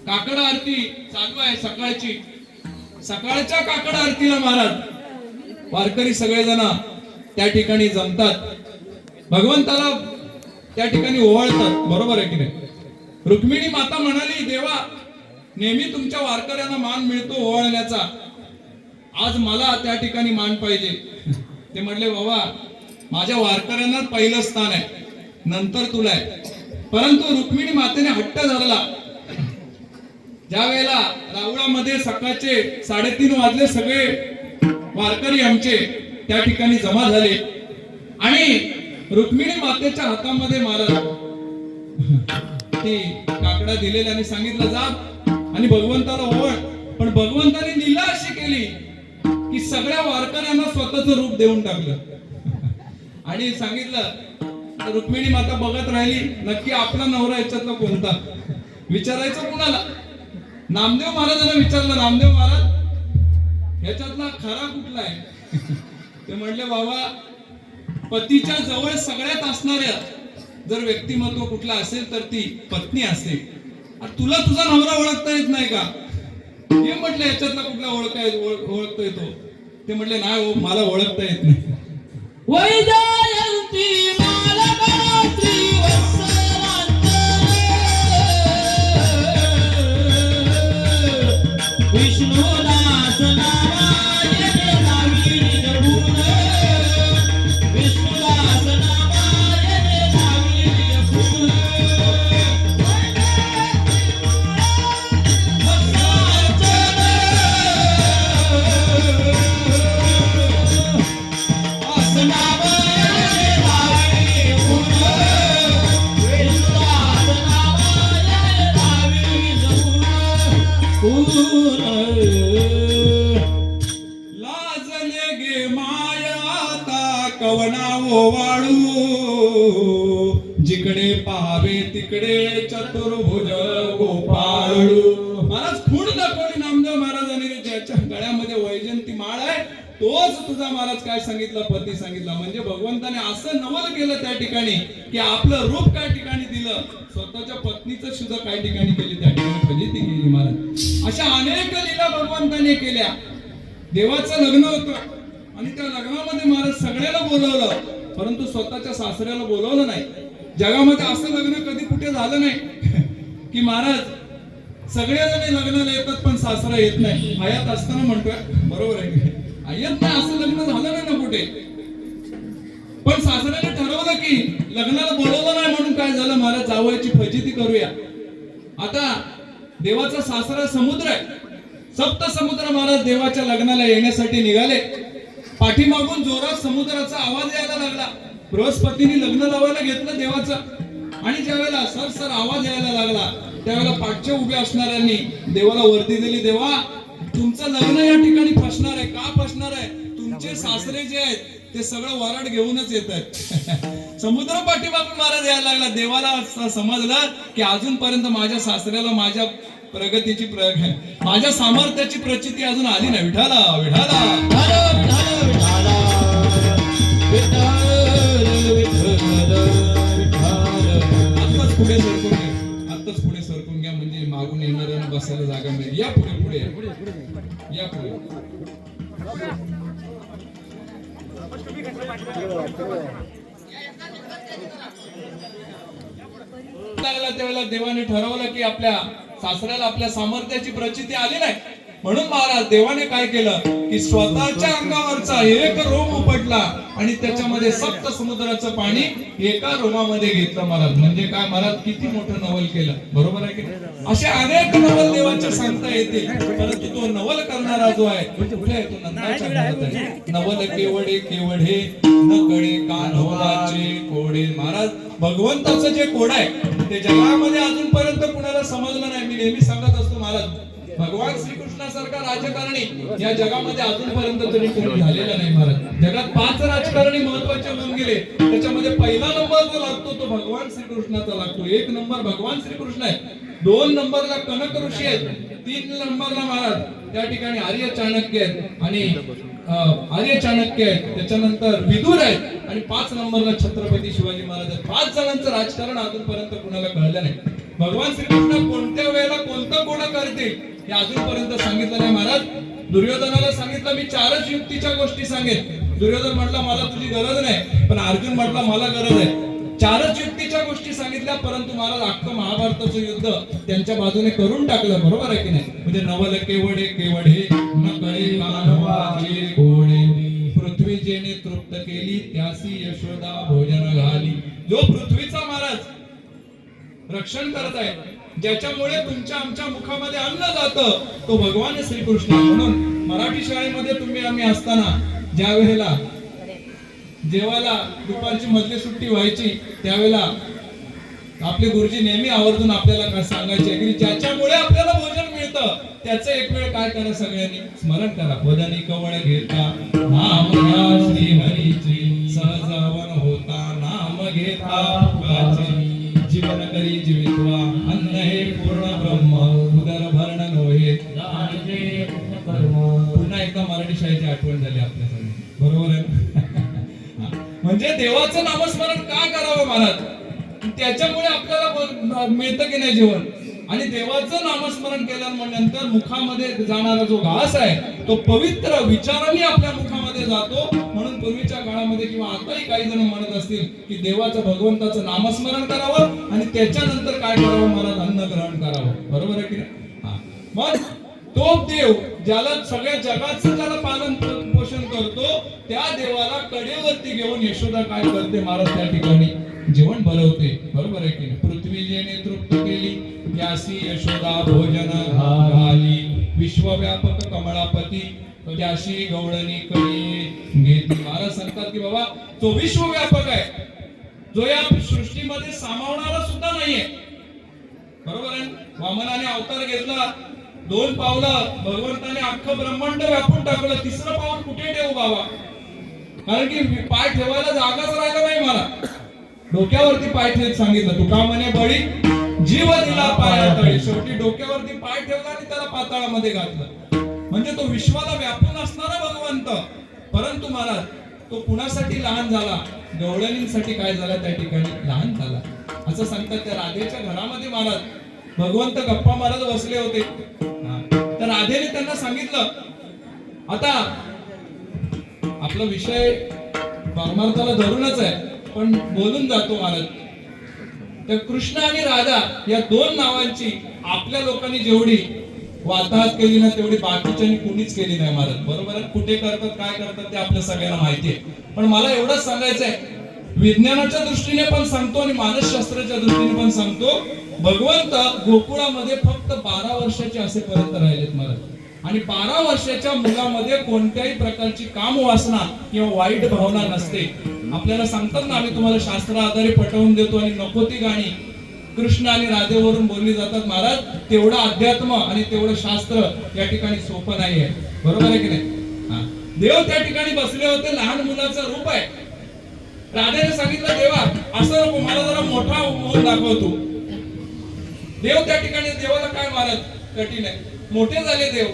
काकड आरती चालू आहे सकाळची. सकाळच्या काकड आरतीला महाराज वारकरी सगळेजण त्या ठिकाणी जमतात, भगवंताला त्या ठिकाणी ओवाळतात. बरोबर आहे की नाही? रुक्मिणी माता म्हणाली, देवा नेहमी तुमच्या वारकऱ्यांना मान मिळतो ओवाळण्याचा, आज मला त्या ठिकाणी मान पाहिजे. ते म्हटले, बाबा माझ्या वारकऱ्यांना पहिलं स्थान आहे, नंतर तुला आहे. परंतु रुक्मिणी मातेने हट्ट धरला. ज्या वेळेला रावळामध्ये सकाळचे 3:30 वाजले, सगळे वारकरी आमचे त्या ठिकाणी जमा झाले आणि रुक्मिणी मातेच्या हातामध्ये महाराज ती काकडा दिलेली आणि सांगितलं जा आणि भगवंताला ओवाळ. पण भगवंताने लीला अशी केली की सगळ्या वारकऱ्यांना स्वतःचं रूप देऊन टाकलं आणि सांगितलं. रुक्मिणी माता बघत राहिली, नक्की आपला नवरा याच्यातला कोणता, विचारायचं कुणाला? नामदेव महाराजांना विचारलं, नामदेव महाराज ह्याच्यातला खरा कुठला आहे? ते म्हणले, बाबा पतीच्या जवळ सगळ्यात असणाऱ्या जर व्यक्तिमत्व कुठला असेल तर ती पत्नी असते. तुला तुझा नवरा ओळखता येत नाही का? हे म्हटलं याच्यातला कुठला ओळखता येतो? ते म्हटले, नाही हो, मला ओळखता येत नाही. वैजयंती मालकात्री वत्सलांत विष्णुदास नारायण नावी निजगुण विष्णुदास नारायण नावी निजगुण लाजले गे माया कवना ओवाळू, जिकडे पाहावे तिकडे चतुर्भुज गोपाळू. महाराज खूण दाखवली नामदेव महाराजांनी. ज्याच्या गळ्यामध्ये वैजयंती माळ आहे तोच तुझा महाराज काय सांगितलं, पती सांगितला. म्हणजे भगवंताने असं नवल केलं त्या ठिकाणी की आपलं रूप काय ठिकाणी दिलं, स्वतःच्या पत्नीचं सुद्धा काय ठिकाणी केली, त्या ठिकाणी फजिती केली महाराज. अशा अनेक लीला भगवंताने केल्या. देवाचं लग्न होतं आणि त्या लग्नामध्ये महाराज सगळ्याला बोलवलं, परंतु स्वतःच्या सासऱ्याला बोलवलं नाही. जगामध्ये असं लग्न कधी कुठे झालं नाही की महाराज सगळेजण लग्नाला येतात पण सासरा येत नाही. हयात असताना म्हणतोय, बरोबर आहे की येत नाही, असं लग्न झालं नाही ना कुठे. पण सासऱ्याने ठरवलं की लग्नाला बोलवलं नाही म्हणून काय झालं, महाराज जावयाची फजिती करूया. आता देवाचा सासरा समुद्र आहे, सप्त समुद्र. महाराज देवाच्या लग्नाला येण्यासाठी निघाले. पाठीमागून जोरात समुद्राचा आवाज यायला लागला. बृहस्पतीने लग्न लावायला घेतलं देवाचं आणि ज्यावेळेला सरसर आवाज यायला लागला त्यावेळेला पाठच्या उभ्या असणाऱ्यांनी देवाला वर्दी दिली, देवा तुमचं लग्न या ठिकाणी फसणार आहे. का फसणार आहे? तुमचे सासरे जे आहेत ते सगळं वराड घेऊनच येत आहेत. समुद्र पाठीमागून महाराज यायला लागला. देवाला असं समजलं की अजूनपर्यंत माझ्या सासऱ्याला माझ्या प्रगतीची माझ्या सामर्थ्याची प्रचिती अजून आली नाही. विठाला विठाला विठाला विठाला येणाऱ्यांना बसायला जागा मिळेल. या पुढे पुढे या पुढे. लागला त्यावेळेला देवाने ठरवलं की आपल्या सासऱ्याला आपल्या सामर्थ्याची प्रचिती आली नाही, म्हणून महाराज देवाने काय केलं की स्वतःच्या अंगावरचा एक रोम उपटला आणि त्याच्यामध्ये सप्त समुद्राचं पाणी एका रोमामध्ये घेतलं महाराज. म्हणजे काय महाराज, किती मोठं नवल केलं, बरोबर आहे की नाही? असे अनेक नवल देवाचे सांगता येते, परंतु तो नवल करणारा जो आहे कुठे आहे तो नंदाच्या घरात आहे. नवल केवढे केवढे न कळे कान्होबाचे कोडे. महाराज भगवंताचं जे कोड आहे ते जगामध्ये अजूनपर्यंत कुणाला समजलं नाही. मी नेहमी सांगत असतो महाराज, भगवान श्रीकृष्णासारखा राजकारणी या जगामध्ये अजूनपर्यंत तरी कोणी झालेला नाही महाराज. जगात 5 राजकारणी महत्वाचे होऊन गेले, त्याच्यामध्ये पहिला नंबर जो लागतो तो भगवान श्रीकृष्णाचा लागतो. 1 नंबर भगवान श्रीकृष्ण आहे, 2 नंबरला कनक ऋषी आहेत, 3 नंबरला महाराज त्या ठिकाणी आर्य चाणक्य आहेत आणि आर्य चाणक्य आहेत, त्याच्यानंतर विदुर आहेत आणि 5 नंबरला छत्रपती शिवाजी महाराज आहेत. 5 जणांचं राजकारण अजूनपर्यंत कुणाला कळलं नाही. भगवान श्रीकृष्ण कोणत्या वेळेला कोणतं कोण करतील हे अजूनपर्यंत सांगितलं नाही महाराज. दुर्योधनाला सांगितलं मी 4च युक्तीच्या गोष्टी सांगेन. दुर्योधन म्हटला मला तुझी गरज नाही, पण अर्जुन म्हटला मला गरज आहे. 4च युक्तीच्या गोष्टी सांगितल्या, परंतु महाराज अख्खं महाभारताचं युद्ध त्यांच्या बाजूने करून टाकलं, बरोबर आहे की नाही? म्हणजे नवल केवढे केवढे न कळे कान्होबाचे कोडे. पृथ्वी जेने तृप्त केली त्यासी यशोदा भोजन घाली. जो पृथ्वीचा महाराज रक्षण करत आहे, ज्याच्यामुळे तुमच्या आमच्या मुखामध्ये अन्न जातं, तो भगवान श्रीकृष्ण. म्हणून मराठी शाळेमध्ये आम्ही असताना ज्या वेळेला जेवायला दुपारची मधली सुट्टी व्हायची त्यावेळेला आपले गुरुजी नेहमी आवर्जून आपल्याला काय सांगायचे की ज्याच्यामुळे आपल्याला भोजन मिळतं त्याचं एक वेळ काय करा, सगळ्यांनी स्मरण करा. वदनी कवळ घेता नाम घ्या श्री हरीची, सहजावन होता नाम घेता फुगाचे. जीवन करी जीवित्वा अन्न हे पूर्ण ब्रह्म, उदर भरण नव्हे पुन्हा एकदा मराठी शाळेची आठवण झाली आपल्यासाठी, बरोबर आहे? म्हणजे देवाचं नामस्मरण का करावं महाराज, त्याच्यामुळे आपल्याला मिळतं की नाही जेवण. आणि देवाचं नामस्मरण केल्यानंतर मुखामध्ये जाणारा जो घास आहे तो पवित्र विचारांनी आपल्या मुखामध्ये जातो. म्हणून पूर्वीच्या काळामध्ये किंवा आताही काही जण म्हणत असतील की देवाचं भगवंताचं नामस्मरण करावं आणि त्याच्यानंतर काय करावं महाराज, अन्न ग्रहण करावं, बरोबर आहे की नाही? मग तो देव ज्याला सगळ्या जगाचं ज्याला पालन पोषण करतो त्या देवाला कडेवरती घेऊन यशोदा काय करते महाराज, त्या ठिकाणी जेवण बनवते, बरोबर आहे की नाही? पृथ्वी जेने तृप्त केली त्यासी यशोदा भोजन घाली. विश्वव्यापक कमळापती त्याशी गवळणी कळी घेतली. महाराज सांगतात की बाबा तो विश्वव्यापक आहे, जो या सृष्टीमध्ये सामावणारा सुद्धा नाहीये, बरोबर आहे? वामनाने अवतार घेतला, 2 पावलं भगवंताने अख्खं ब्रह्मांड व्यापून टाकलं, 3रं पाऊल कुठे ठेवू बाबा? कारण की पाय ठेवायला जागाच राहिला नाही मला. डोक्यावरती पाय ठेवत सांगितलं, तुका म्हणे बळी जीव दिला पायातळी. शेवटी डोक्यावरती पाय ठेवला आणि त्याला पाताळामध्ये घातलं. म्हणजे तो विश्वाला व्यापून असणारा भगवंत, परंतु महाराज तो कुणासाठी लहान झाला, गवळणींसाठी काय झाला, त्या ठिकाणी लहान झाला. असं सांगतात. त्या राधेच्या घरामध्ये महाराज भगवंत गप्पा मारत बसले होते. तर राधेने त्यांना सांगितलं, आता आपला विषय परमार्थाला धरूनच आहे पण बोलून जातो महाराज. तर कृष्ण आणि राधा या 2 नावांची आपल्या लोकांनी जेवढी वाताहत केली ना तेवढी बाकीच्यांनी कुणीच केली नाही महाराज, बरोबर आहे? कुठे करतात काय करतात ते आपल्या सगळ्यांना माहिती आहे. पण मला एवढंच सांगायचं आहे, विज्ञानाच्या दृष्टीने पण सांगतो आणि मानसशास्त्राच्या दृष्टीने पण सांगतो, भगवंत गोकुळामध्ये फक्त 12 वर्षाचे असेपर्यंत राहिलेत महाराज. आणि 12 वर्षाच्या मुलामध्ये कोणत्याही प्रकारची काम वासना किंवा वाईट भावना नसते. आपल्याला सांगतात ना, आम्ही तुम्हाला शास्त्र आधारे पटवून देतो आणि नको ती गाणी कृष्ण आणि राधेवरून बोलली जातात महाराज. तेवढं अध्यात्म आणि तेवढं शास्त्र या ठिकाणी सोपं नाहीये, बरोबर आहे की नाही? देव त्या ठिकाणी बसले होते, लहान मुलाचं रूप आहे. राधेने सांगितलं, देवा असं नको, मला जरा मोठा होऊन दाखवतो. देव त्या ठिकाणी, देवाला काय महाराज कठीण आहे. मोठे झाले देव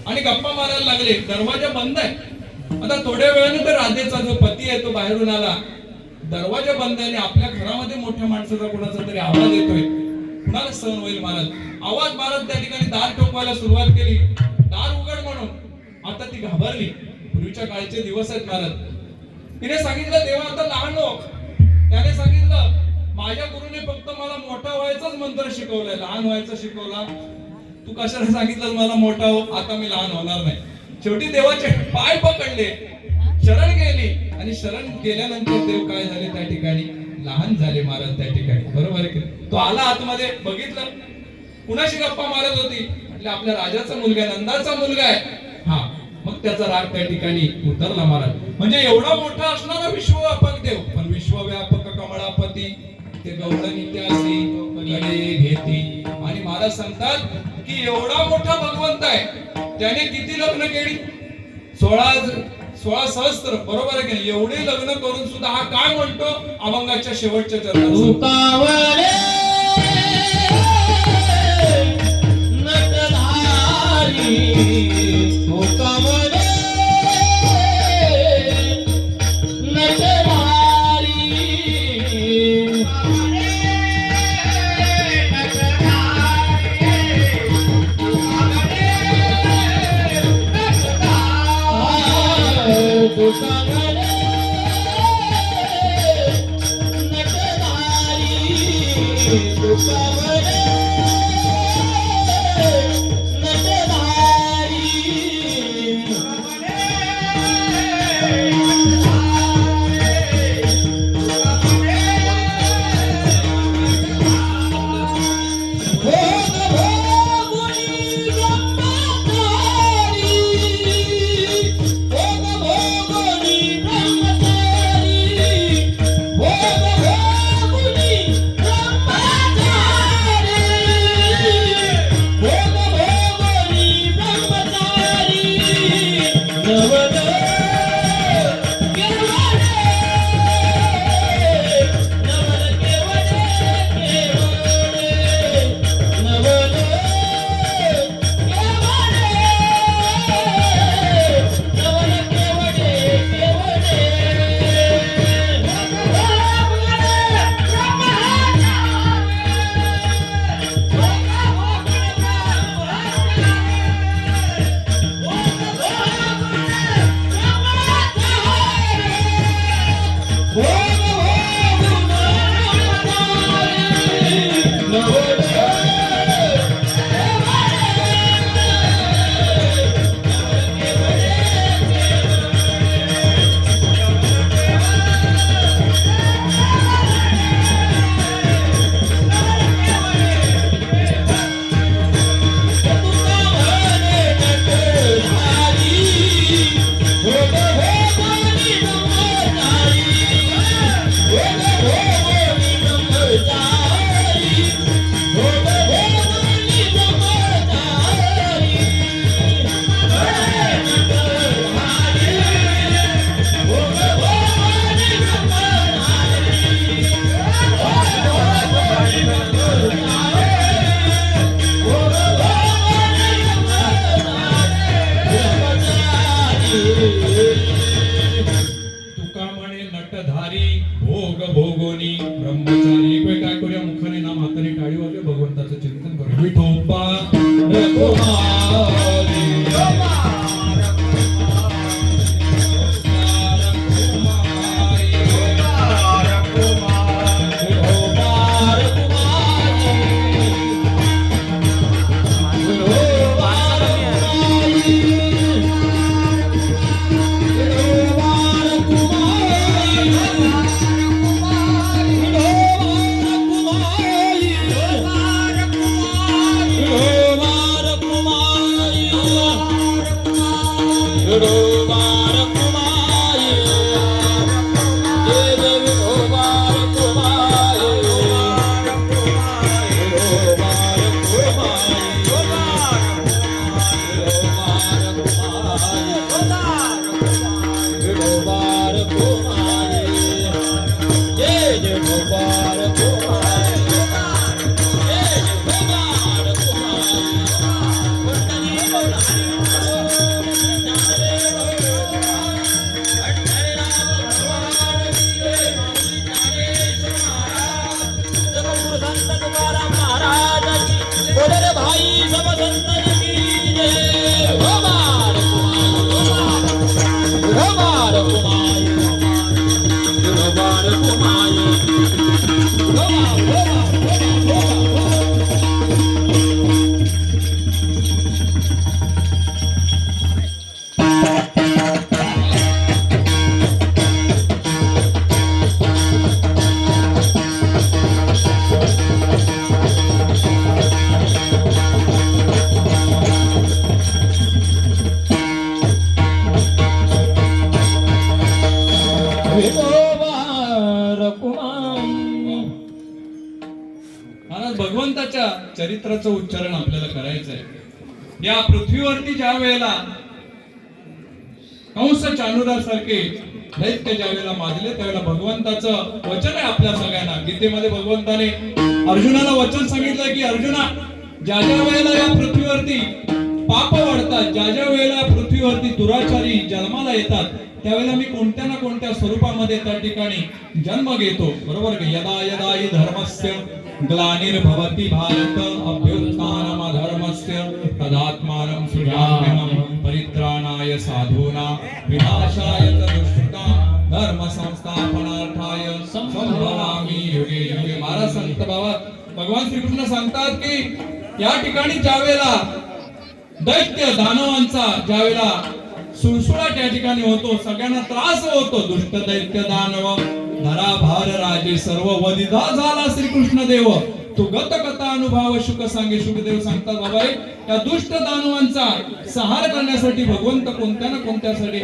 आणि गप्पा मारायला लागले, दरवाजा बंद आहे. आता थोड्या वेळाने तर राधेचा जो पती आहे तो बाहेरून आला, दरवाजा बंद आहे आणि आपल्या घरामध्ये मोठ्या माणसाचा कोणाचा तरी आवाज येतोय. कुणाला सहन होईल महाराज? आवाज मारत त्या ठिकाणी दार ठोकवायला सुरुवात केली. दार उघड म्हणून. आता ती घाबरली. पूर्वीच्या काळचे दिवस आहेत महाराज. तिने सांगितलं देवा आता लहान हो. त्याने सांगितलं माझ्या गुरुने फक्त मला मोठा व्हायचंच मंत्र शिकवलंय, लहान व्हायचं शिकवला. तू कशाला सांगितलं मला मोठा हो, आता मी लहान होणार नाही. शेवटी देवाचे पाय पकडले, शरण गेली आणि शरण गेल्यानंतर देव काय झाले त्या ठिकाणी लहान झाले महाराज त्या ठिकाणी. बरोबर आहे की? तो आला आतमध्ये, बघितलं कुणाशी गप्पा मारत होती, म्हटलं आपल्या राजाचा मुलगा आहे, नंदाचा मुलगा आहे. हा, मग त्याचा राग त्या ठिकाणी उतरला महाराज. म्हणजे एवढा मोठा असणारा विश्वव्यापक देव, पण विश्वव्यापक कमळापती ते गौडनित्यासी कडे घेती. आणि महाराज सांगतात की एवढा मोठा भगवंत आहे, त्याने किती लग्न केली? 16 सहस्त्र. बरोबर आहे की? एवढे लग्न करून सुद्धा हा काय म्हणतो अभंगाच्या शेवटच्या चरणात, तुकावरे नटधारी, तुकावरे नटधारी, तुकावरे नटधारी, तुकावरे तुका म्हणे नटधारी भोग भोगोनी ब्रह्मचारी. एक वेळ काय करूया, मुखाने नाम हाताने टाळी वाजूया, भगवंताचं चिंतन करूया. विठोबा रघुमारी, महाराज चरित्राचं उच्चारण आपल्याला करायचं आहे. या पृथ्वीवरती ज्या वेळेला कंस चाणूरासारखे दैत्य ज्या वेळेला माजले त्यावेळेला भगवंताचं वचन आहे आपल्या सगळ्यांना. गीतेमध्ये भगवंताने अर्जुनाला वचन सांगितलं की अर्जुना, ज्या ज्या वेळेला या पृथ्वीवरती पाप वाढतात, ज्या ज्या वेळेला पृथ्वीवरती दुराचारी जन्माला येतात, त्यावेळेला मी कोणत्या ना कोणत्या स्वरूपामध्ये त्या ठिकाणी जन्म घेतो. बरोबर का? यदा यदा हि धर्मस्य ग्लानिर्भवति भारत अभ्युत्थानमधर्मस्य तदात्मानं सृजाम्यहं परित्राणाय साधूनां विनाशाय च दुष्कृतां धर्म संस्थापनार्थाय संभवामि युगे युगे. महाराज संत बाबा भगवान श्रीकृष्ण सांगतात की या ठिकाणी ज्यावेळेला दैत्य दानवांचा ज्यावेळेला सुळसुळा त्या ठिकाणी होतो, सगळ्यांना त्रास होतो, दुष्ट दैत्य दानव धरा भार राजे सर्व वदिधा झाला श्रीकृष्ण देव तू गत कथा अनुभव शुक सांगे. शुकदेव सांगतात बाबा या दुष्ट दानवांचा संहार करण्यासाठी भगवंत कोणत्या ना कोणत्यासाठी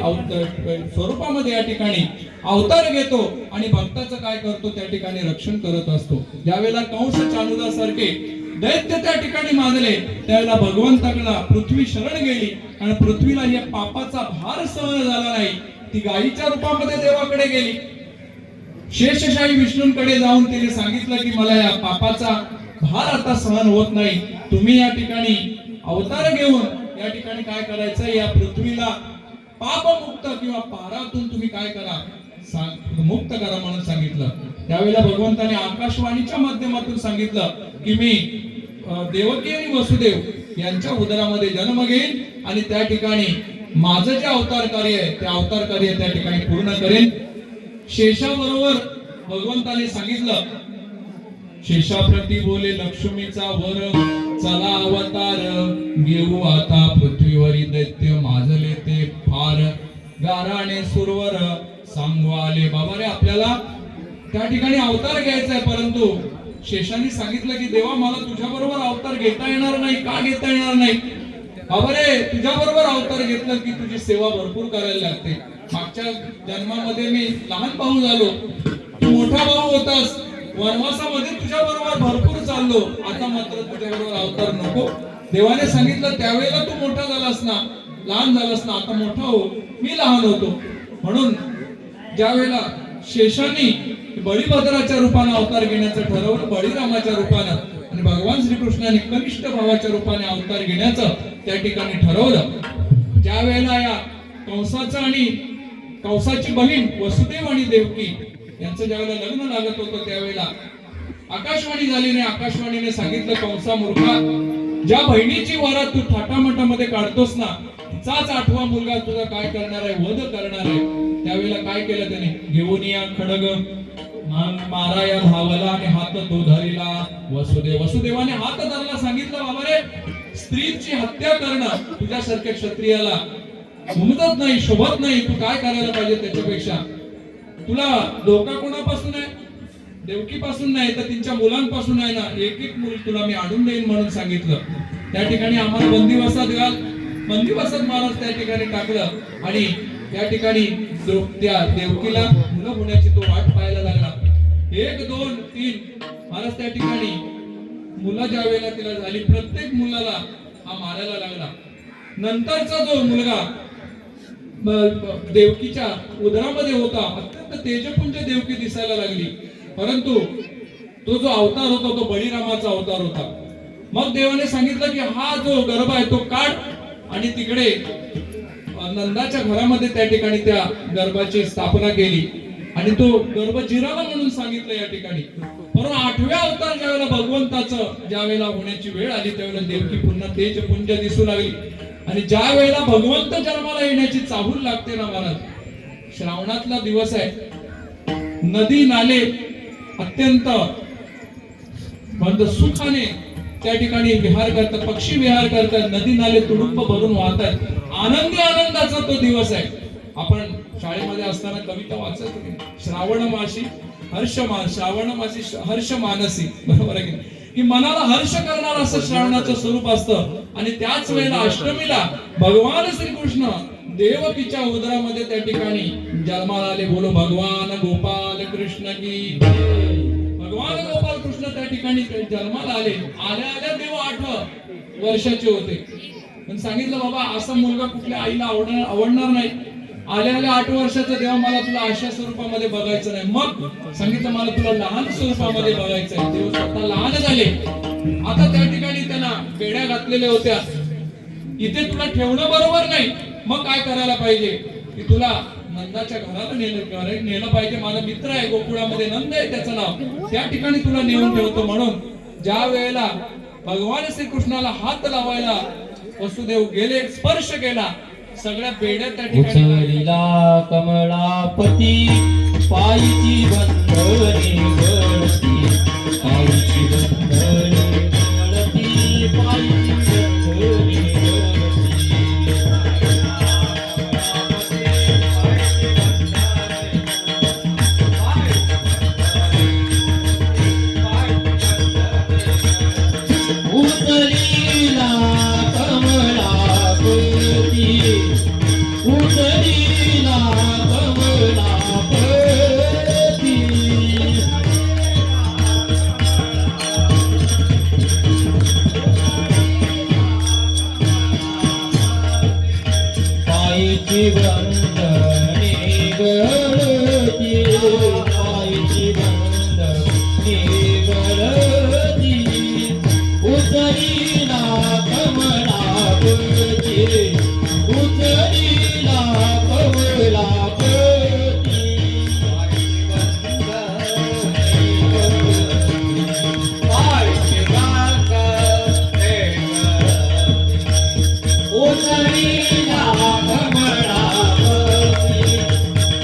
स्वरूपामध्ये या ठिकाणी अवतार घेतो आणि भक्ताचं काय करतो त्या ठिकाणी रक्षण करत असतो. ज्यावेळेला कंस चाणूरासारखे दैत्य त्या ठिकाणी मानले त्यावेळेला भगवंताकडे पृथ्वी शरण गेली आणि पृथ्वीला या पापाचा भार सहन झाला नाही. ती गायीच्या रूपामध्ये देवाकडे गेली. शेषशाही विष्णूंकडे जाऊन तिने सांगितलं की मला या पापाचा भार आता सहन होत नाही, तुम्ही या ठिकाणी अवतार घेऊन या ठिकाणी काय करायचं, या पृथ्वीला पापमुक्त किंवा पारातून तुम्ही काय करा, मुक्त करा म्हणून सांगितलं. त्यावेळेला भगवंताने आकाशवाणीच्या माध्यमातून सांगितलं की मी देवकी आणि वसुदेव यांच्या उदरामध्ये जन्म घेईन आणि त्या ठिकाणी माझं जे अवतार कार्य आहे ते अवतार कार्य त्या ठिकाणी पूर्ण करेन. शेषाबरोबर भगवंताने सांगितलं, शेषाप्रती बोले लक्ष्मीचा वर चला अवतार घेऊ आता पृथ्वीवरी दैत्य माजले ते फार गाराने सुरवर सांगू आले. बाबा रे आपल्याला त्या ठिकाणी अवतार घ्यायचा आहे, परंतु शेषाने सांगितलं की देवा मला तुझ्या बरोबर अवतार घेता येणार नाही. का घेता येणार नाही? बाबा रे तुझ्या बरोबर अवतार घेतलं की तुझी सेवा भरपूर करायला लागते. मागच्या जन्मामध्ये मी लहान भाऊ झालो, तू मोठा भाऊ होतास, वनवासामध्ये तुझ्या बरोबर भरपूर चाललो, आता मात्र तुझ्या बरोबर अवतार नको. देवाने सांगितलं त्यावेळेला तू मोठा झालास ना, लहान झालास ना, आता मोठा हो, मी लहान होतो. म्हणून ज्या वेळेला शेषाने बळीभद्राच्या रूपाने अवतार घेण्याचं ठरवलं, बळीरामाच्या रूपानं, आणि भगवान श्रीकृष्णाने कनिष्ठ भावाच्या रूपाने अवतार घेण्याचं त्या ठिकाणी ठरवलं. ज्या वेळेला या कंसाचं आणि कंसाची बहीण वसुदेव आणि देवकी यांचं ज्यावेळेला लग्न लागत होतं त्यावेळेला आकाशवाणी झाली नाही. आकाशवाणीने सांगितलं, कंसा मूर्खा, ज्या बहिणीची वरात तू थाटामाटामध्ये काढतोस ना, तिचाच 8वा मुलगा तुझा काय करणार आहे, वध करणार आहे. त्यावेळेला काय केलं त्याने, घेऊन या खडग मारा या धावला आणि हात तो धरिला वसुदेवाने हात धरला. सांगितलं बाबा रे स्त्रीची हत्या करणं तुझ्यासारख्या क्षत्रियाला उमजत नाही, शोभत नाही, तू काय करायला पाहिजे त्याच्यापेक्षा, तुला धोका कोणापासून आहे, देवकीपासून नाही तर तिच्या मुलांपासून आहे ना, एक एक मुल तुला मी आणून देईन म्हणून सांगितलं. त्या ठिकाणी आम्हाला बंदिवासात महाराज त्या ठिकाणी टाकलं आणि त्या ठिकाणी त्या देवकीला मुलं होण्याची तो वाट पाहायला लागला. 1 2 3 महाराज त्या ठिकाणी मुलं ज्या वेळेला तिला झाली, प्रत्येक मुलाला हा मारायला लागला. नंतरचा जो मुलगा देवकीच्या उदरामध्ये होता, अत्यंत तेजपुंज देवकी दिसायला लागली, परंतु तो जो अवतार होता तो बळीरामाचा अवतार होता. मग देवाने सांगितलं की हा जो गर्भ आहे तो काढ आणि तिकडे नंदाच्या घरामध्ये त्या ठिकाणी त्या गर्भाची स्थापना केली आणि तो गर्भ जिरावा म्हणून सांगितलं या ठिकाणी. परंतु 8व्या अवतार ज्यावेळेला भगवंताचं ज्यावेळेला होण्याची वेळ आली त्यावेळेला देवकी पुन्हा तेजपुंज दिसू लागली. आणि ज्या वेळेला भगवंत जन्माला येण्याची चाहूल लागते ना महाराज, श्रावणातला दिवस आहे, नदी नाले अत्यंत सुखाने त्या ठिकाणी विहार करतात, पक्षी विहार करतात, नदी नाले तुडुंब भरून वाहतात, आनंदाचा तो दिवस आहे. आपण शाळेमध्ये असताना कविता वाचत होती, श्रावण मासी हर्ष मानसी, बरोबर आहे की मनाला हर्ष करणार असं श्रावणाचं स्वरूप असतं. आणि त्याच वेळेला अष्टमीला भगवान श्रीकृष्ण देवकीच्या उदरामध्ये त्या ठिकाणी जन्माला आले. बोलो भगवान गोपाल कृष्ण की. भगवान गोपाल कृष्ण त्या ठिकाणी जन्माला आले. आल्या देव 8 वर्षाचे होते. पण सांगितलं बाबा असा मुलगा कुठल्या आईला आवडणार नाही. आल्या 8 वर्षाचा देव मला तुला अशा स्वरूपामध्ये बघायचं नाही. मग सांगितलं मला तुला लहान स्वरूपामध्ये बघायचं आहे. देव स्वतः लहान झाले. आता त्या ठिकाणी त्यांना बेड्या घातलेल्या होत्या. इथे तुला ठेवणं बरोबर नाही. मग काय करायला पाहिजे की तुला नंदाच्या घराला नेलं पाहिजे. माझा मित्र आहे गोकुळामध्ये, नंद आहे त्याचं नाव, त्या ठिकाणी तुला नेऊन ठेवतो. म्हणून ज्या वेळेला भगवान श्रीकृष्णाला हात लावायला वसुदेव गेले, स्पर्श केला, सगळ्या बेड्या त्या ठिकाणी उचलिला कमलापती पायची बंधने गळती, पायची बंधने गळती, पायची बंधने उचलिला कमलापती, उचलिला कमलापती, पायची बंधने गळती, पायची बंधने गळती, उचलिला कमलापती, उचलिला कमलापती, पायची बंधने गळती, उचलिला कमलापती,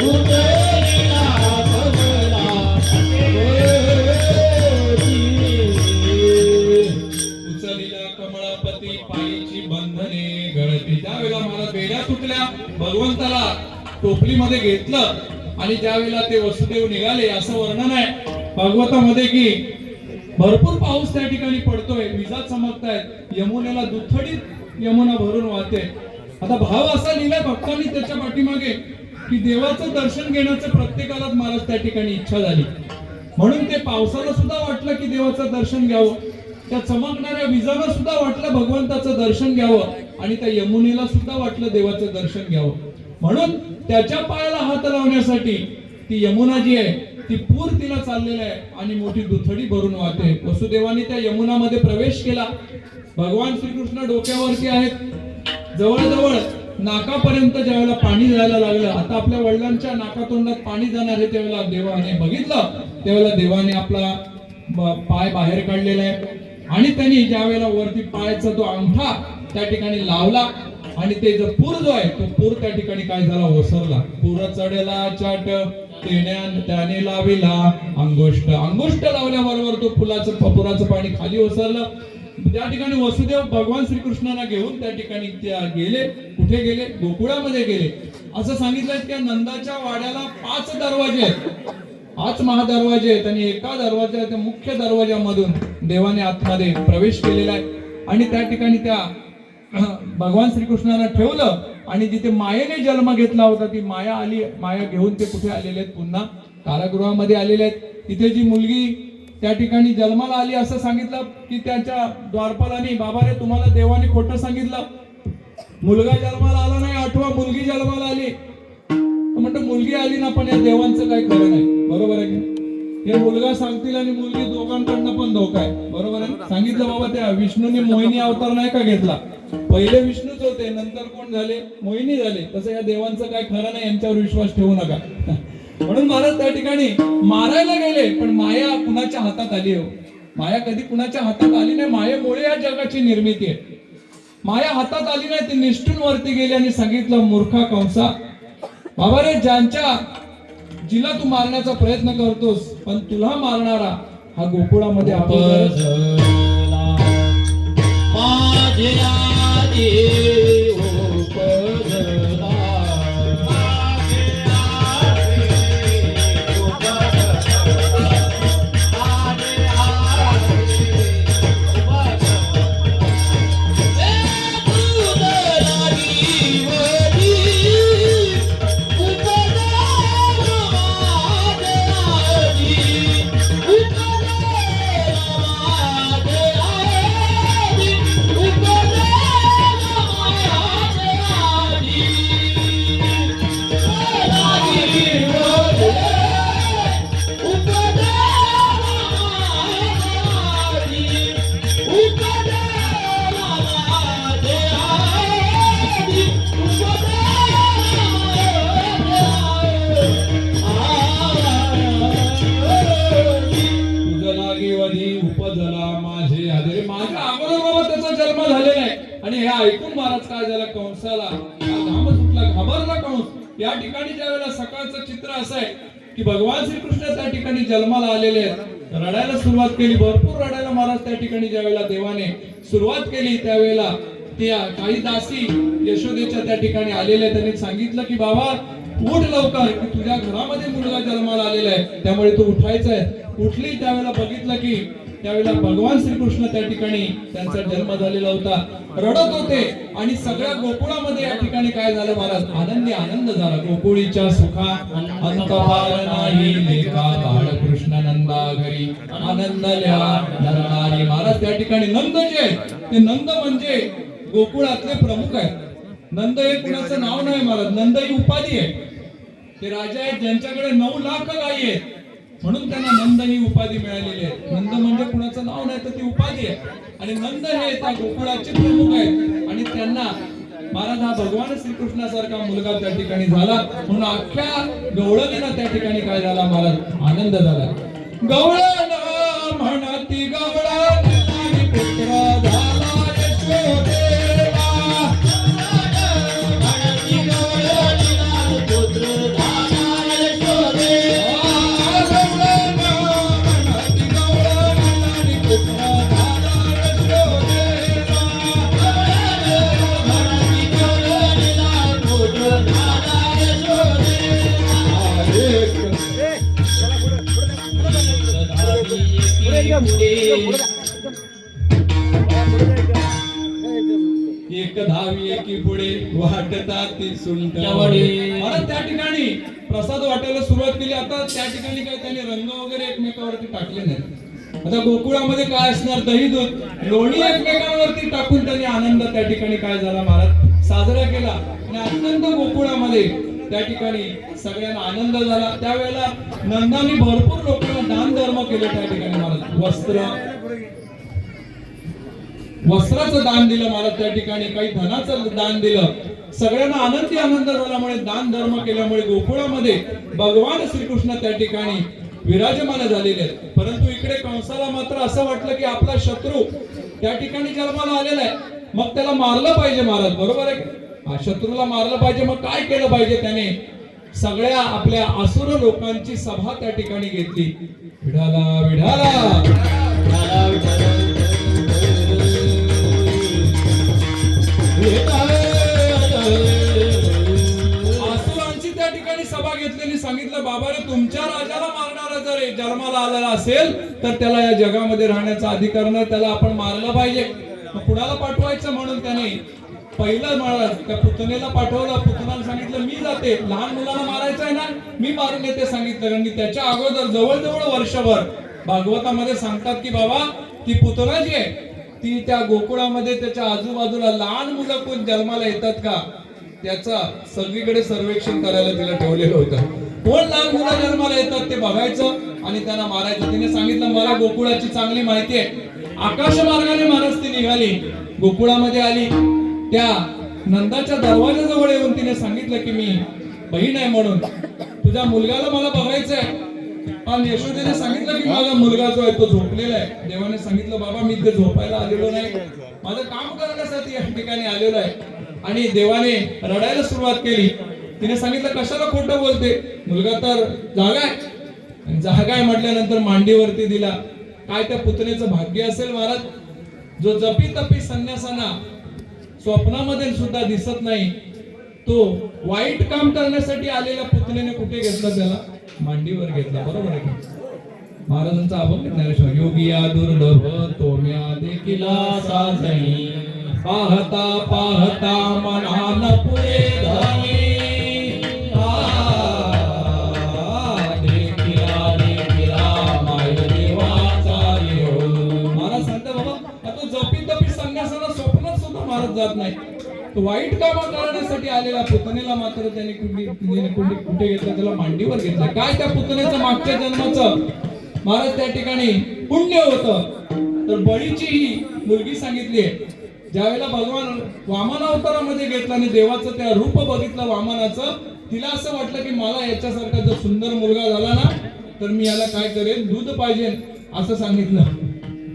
उचलिला उचलिला कमळापती, पायीची बंधने गळती. त्यावेळेला मला बेड्या तुटल्या. भगवंताला टोपलीमध्ये घेतलं आणि ज्यावेळेला ते वसुदेव निघाले, असं वर्णन आहे भागवतामध्ये की भरपूर पाऊस त्या ठिकाणी पडतोय, विजा चमकतायत, यमुनेला दुथडीत यमुना भरून वाहते. आता भाव असा लिहिलाय भक्तांनी त्याच्या पाठीमागे की देवाचं दर्शन घेण्याचं प्रत्येकालाच महाराज त्या ठिकाणी इच्छा झाली. म्हणून ते पावसाला सुद्धा वाटलं की देवाचं दर्शन घ्यावं, त्या चमकणाऱ्या विजांना सुद्धा वाटलं भगवंताचं दर्शन घ्यावं, आणि त्या यमुनेला सुद्धा वाटलं देवाचं दर्शन घ्यावं. म्हणून त्याच्या पायाला हात लावण्यासाठी ती यमुना जी आहे ती पूर तिला चाललेला आहे आणि मोठी दुथडी भरून वाहते. वसुदेवाने त्या यमुनामध्ये प्रवेश केला. भगवान श्रीकृष्ण डोक्यावरती आहेत, जवळजवळ नाकापर्यंत ज्यावेळेला पाणी जायला लागलं, आता आपल्या वडिलांच्या नाकातोंडात पाणी जाणार आहे, त्यावेळेला देवाने बघितलं, त्यावेळेला देवाने आपला पाय बाहेर काढलेला आहे आणि त्यांनी ज्या वेळेला वरती पायाचा तो अंगठा त्या ठिकाणी लावला आणि ते जो पूर जो आहे तो पूर त्या ठिकाणी काय झाला, ओसरला. पूर चढला चाट त्याने लाविला अंगुष्ट, अंगुष्ट लावल्याबरोबर तो पुराचं पाणी खाली ओसरलं. त्या ठिकाणी वसुदेव भगवान श्रीकृष्णांना घेऊन त्या ठिकाणी गेले. कुठे गेले? गोकुळामध्ये गेले. असं सांगितलंय की नंदाच्या वाड्याला 5 दरवाजे आहेत, 5 महादरवाजे आहेत आणि एका दरवाजा मुख्य दरवाजामधून देवाने आतमध्ये प्रवेश केलेला आहे आणि त्या ठिकाणी त्या भगवान श्रीकृष्णांना ठेवलं आणि जिथे मायेने जन्म घेतला होता ती माया आली. माया घेऊन ते कुठे आलेले आहेत? पुन्हा कारागृहामध्ये आलेले आहेत. तिथे जी मुलगी त्या ठिकाणी जन्माला आली असं सांगितलं की त्याच्या द्वारपालाने, बाबा रे तुम्हाला देवाने खोटं सांगितलं, मुलगा जन्माला आला नाही, 8वा मुलगी जन्माला आली. म्हणतो मुलगी आली ना, पण या देवांचं काही खरं नाही. बरोबर आहे की? हे मुलगा सांगतील आणि मुलगी, दोघांकडनं पण धोका आहे. बरोबर आहे? सांगितलं बाबा त्या विष्णूने मोहिनी अवतार नाही का घेतला? पहिले विष्णूच होते, नंतर कोण झाले? मोहिनी झाले. तसं या देवांचं काय खरं नाही, यांच्यावर विश्वास ठेवू नका. म्हणून महाराज त्या ठिकाणी मारायला गेले, पण माया कुणाच्या हातात आली हो? माया कधी कुणाच्या हातात आली नाही. मायेमुळे या जगाची निर्मिती आहे. माया हातात आली नाही, ती निष्ठून वरती गेली आणि सांगितलं, मूर्खा कंसा, बाबा रे जिला तू मारण्याचा प्रयत्न करतोस, पण तुला मारणारा हा गोकुळामध्ये महाराजाला कंसाला घाम सुटला, घाबरला कंस. या ठिकाणी ज्या वेळेला सकाळचं चित्र असं आहे की भगवान श्रीकृष्ण त्या ठिकाणी जन्माला आलेले आहेत, रडायला सुरुवात केली, भरपूर रडायला महाराज त्या ठिकाणी ज्या वेळेला देवाने सुरुवात केली त्यावेळेला त्या काही दासी यशोदेच्या त्या ठिकाणी आलेल्या, त्यांनी सांगितलं की बाबा उठ लवकर, की तुझ्या घरामध्ये मुलगा जन्माला आलेला आहे, त्यामुळे तू उठायचं आहे. उठली त्यावेळेला बघितलं की त्यावेळेला भगवान श्रीकृष्ण त्या ठिकाणी त्यांचा जन्म झालेला होता, रडत होते. आणि सगळ्या गोकुळामध्ये या ठिकाणी काय झालं महाराज, आनंदी आनंद झाला. गोकुळीच्या सुखा अंतभार नाही, लेखा बाळकृष्ण नंदा घरी आनंदल्या नरनारी. महाराज त्या ठिकाणी नंद जे आहेत ते नंद म्हणजे गोकुळातले प्रमुख आहेत. नंद हे कुणाचं नाव नाही महाराज, नंद ही उपाधी आहे. ते राजा आहेत ज्यांच्याकडे 9 लाख गायी आहेत, म्हणून त्यांना नंद ही उपाधी मिळालेली आहे. नंद म्हणजे कुणाचं नाव नाही तर ती उपाधी आहे. आणि नंद हे त्या गोकुळाचे प्रमुख आहेत आणि त्यांना महाराज हा भगवान श्रीकृष्णासारखा मुलगा त्या ठिकाणी झाला, म्हणून अख्ख्या गवळणीला त्या ठिकाणी काय झाला महाराज, आनंद झाला. गवळण म्हणती गवळण आणि पुत्र झाला यशोदेवा. म्हणती गवळणीला पुत्र झाला यशोदेवा. एक धावी एकी पुढे वाटतात ती सुंट. मला त्या ठिकाणी प्रसाद वाटायला सुरुवात केली. आता त्या ठिकाणी काय त्यांनी रंग वगैरे एकमेकावरती टाकले नाही. आता गोकुळामध्ये काय असणार, दही दूध लोणी एकमेकांवरती टाकून त्यांनी आनंद त्या ठिकाणी काय झाला महाराज साजरा केला. आणि अत्यंत गोकुळामध्ये त्या ठिकाणी सगळ्यांना आनंद झाला. त्यावेळेला नंदाने भरपूर लोकांना दान धर्म केले. त्या ठिकाणी महाराज वस्त्राचं दान दिलं महाराज, त्या ठिकाणी काही धनाचं दान दिलं. सगळ्यांना आनंदी आनंद झाल्यामुळे दान धर्म केल्यामुळे गोकुळामध्ये भगवान श्रीकृष्ण त्या ठिकाणी विराजमान झालेले आहेत. परंतु इकडे कंसाला मात्र असं वाटलं की आपला शत्रू त्या ठिकाणी जन्माला आलेला आहे, मग त्याला मारलं पाहिजे महाराज, बरोबर आहे. शत्रूला मारलं पाहिजे, मग काय केलं पाहिजे, त्याने सगळ्या आपल्या असुर लोकांची सभा त्या ठिकाणी घेतली. विढाला विढाला असुरांची त्या ठिकाणी सभा घेतलेली. सांगितलं बाबा रे, तुमच्या राजाला मारणारा जर जन्माला आलेला असेल तर त्याला या जगामध्ये राहण्याचा अधिकार नाही, त्याला आपण मारलं पाहिजे. मग कुणाला पाठवायचं म्हणून त्याने पहिलं महाराज त्या पुतणेला पाठवलं. पुतणाला सांगितलं मी जाते, लहान मुलाला मारायचं आहे ना, मी मारून येते सांगितलं. कारण त्याच्या अगोदर जवळजवळ वर्षभर भागवतामध्ये सांगतात की बाबा ती पुतना जी आहे ती त्या गोकुळामध्ये त्याच्या आजूबाजूला लहान मुलं कोण जन्माला येतात का त्याचा सगळीकडे सर्वेक्षण करायला तिला ठेवलेलं होतं. कोण लहान मुलं जन्माला येतात ते बघायचं आणि त्यांना मारायचं. तिने सांगितलं मला गोकुळाची चांगली माहिती आहे. आकाश मार्गाने महाराज ती निघाली, गोकुळामध्ये आली. त्या नंदाच्या दरवाजाजवळ येऊन तिने सांगितलं की मी बहीण आहे म्हणून तुझ्या मुलगाला मला बघायचं आहे. आणि यशोदेने सांगितलं की माझा मुलगा जो आहे तो झोपलेला आहे. देवाने सांगितलं बाबा मी इथे झोपायला आलेलो नाही, माझं काम करण्यासाठी या ठिकाणी आलेलो आहे. आणि देवाने रडायला सुरुवात केली. तिने सांगितलं कशाला खोटं बोलते, मुलगा तर जागा आहे. जागा आहे म्हटल्यानंतर मांडीवरती दिला. काय त्या पुतणेचं भाग्य असेल महाराज, जो जपी तपी संन्यासांना स्वप्नामध्ये सुद्धा दिसत नाही, तो वाईट काम करण्यासाठी आलेल्या पुतणेने कुठे घेतला, त्याला मांडीवर घेतला. बरोबर आहे का महाराजांचा अभंग ज्ञानेश्वर. योगिया दुर्लभ तोम्या देखिला साजणी, पाहता पाहता मनान पुरे धनी. देखिला माय देवाचा योग. महाराज सांगता बाबा तो जपी तपी संन्यासाला स्वप्नात सुद्धा महाराज जात नाही. तो वाईट काम करण्यासाठी आलेला पुतणेला मात्र त्याने कुठे घेतलं, त्याला मांडीवर घेतलं. काय त्या पुतणेचं मागच्या जन्माचं महाराज त्या ठिकाणी पुण्य होतं. तर बळीची ही मुलगी सांगितली आहे. ज्यावेळेला भगवान वामन अवतारामध्ये घेतला आणि देवाचं त्या रूप बघितलं वामनाचं, तिला असं वाटलं की मला याच्यासारखा जर सुंदर मुलगा झाला ना तर मी याला काय करेन, दूध पाहिजे असं सांगितलं.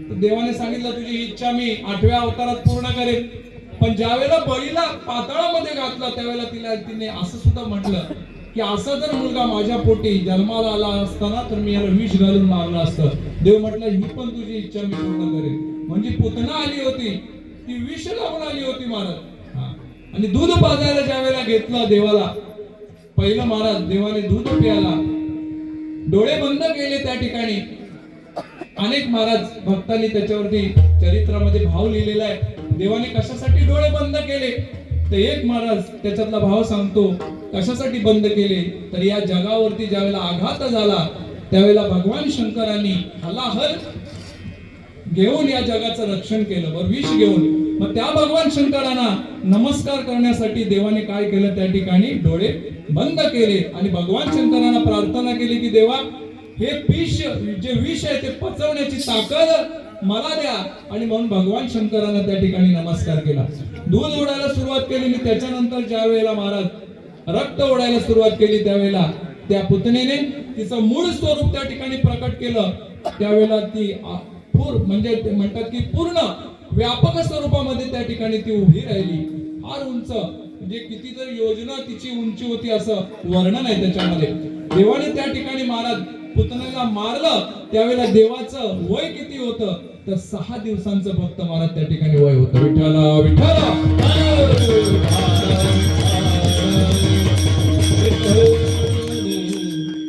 तर देवाने सांगितलं तुझी इच्छा मी 8व्या अवतारात पूर्ण करेन. पण ज्या वेळेला बळीला पाताळामध्ये घातला त्यावेळेला तिने असं सुद्धा म्हटलं की असा जर मुलगा माझ्या पोटी जन्माला आला असताना तर मी याला विष घालून मारलं असतं. देव म्हटलं ही पण तुझी इच्छा मी पूर्ण करेन. म्हणजे पुतना आली होती ती विष लावून आली होती महाराज. आणि दूध पाजायला ज्या वेळेला घेतलं देवाला, पहिलं महाराज देवाने दूध प्यायला, डोळे बंद केले त्या ठिकाणी. अनेक महाराज भक्तांनी त्याच्यावरती चरित्रामध्ये भाव लिहिलेला आहे, देवाने कशासाठी डोळे बंद केले. तर एक महाराज त्याच्यातला भाव सांगतो कशासाठी बंद केले. तर या जगावरती ज्यावेळेला आघात झाला त्यावेळेला भगवान शंकरांनी हलाहल घेऊन या जगाचं रक्षण केलं, वर विष घेऊन. मग त्या भगवान शंकरांना नमस्कार करण्यासाठी देवाने काय केलं, त्या ठिकाणी डोळे बंद केले आणि भगवान शंकरांना प्रार्थना केली की देवा हे जे विष आहे ते पचवण्याची ताकद मला द्या. आणि म्हणून भगवान शंकरांना त्या ठिकाणी नमस्कार केला. दूध ओढायला सुरुवात केली आणि त्याच्यानंतर ज्या वेळेला महाराज रक्त ओढायला सुरुवात केली त्यावेळेला त्या पुतणीने तिचं मूळ स्वरूप त्या ठिकाणी प्रकट केलं. त्यावेळेला ती म्हणजे ते म्हणतात की पूर्ण व्यापक स्वरूपामध्ये त्या ठिकाणी ती उभी राहिली. फार उंच, म्हणजे कितीतरी योजना तिची उंची होती असं वर्णन आहे त्याच्यामध्ये. देवाने त्या ठिकाणी महाराज पुतण्याला मारलं त्यावेळेला देवाचं वय किती होतं, तर 6 दिवसांचं फक्त महाराज त्या ठिकाणी वय होतं. विठ्ठला विठ्ठला.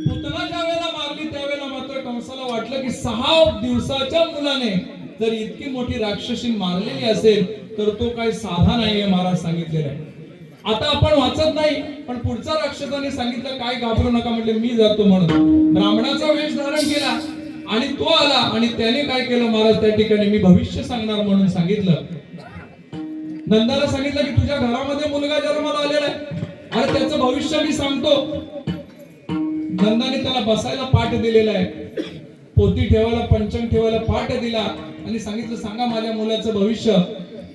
पुतना ज्या वेळेला मारली त्यावेळेला मात्र कंसाला वाटलं की 6 दिवसाच्या मुलाने जर इतकी मोठी राक्षसी मारलेली असेल तर तो काही साधा नाहीये महाराज सांगितलेलं आहे. आता आपण वाचत नाही पण पुढचा राक्षसाने सांगितलं काय घाबरू नका, म्हटले मी जातो म्हणून. ब्राह्मणाचा वेश धारण केला आणि तो आला आणि त्याने काय केलं महाराज त्या ठिकाणी मी भविष्य सांगणार म्हणून सांगितलं. नंदाला सांगितलं की तुझ्या घरामध्ये मुलगा जन्माला आलेला आहे आणि त्याचं भविष्य मी सांगतो. नंदाने त्याला बसायला पाठ दिलेला आहे, पोती ठेवायला पंचांग ठेवायला पाठ दिला आणि सांगितलं सांगा माझ्या मुलाचं भविष्य.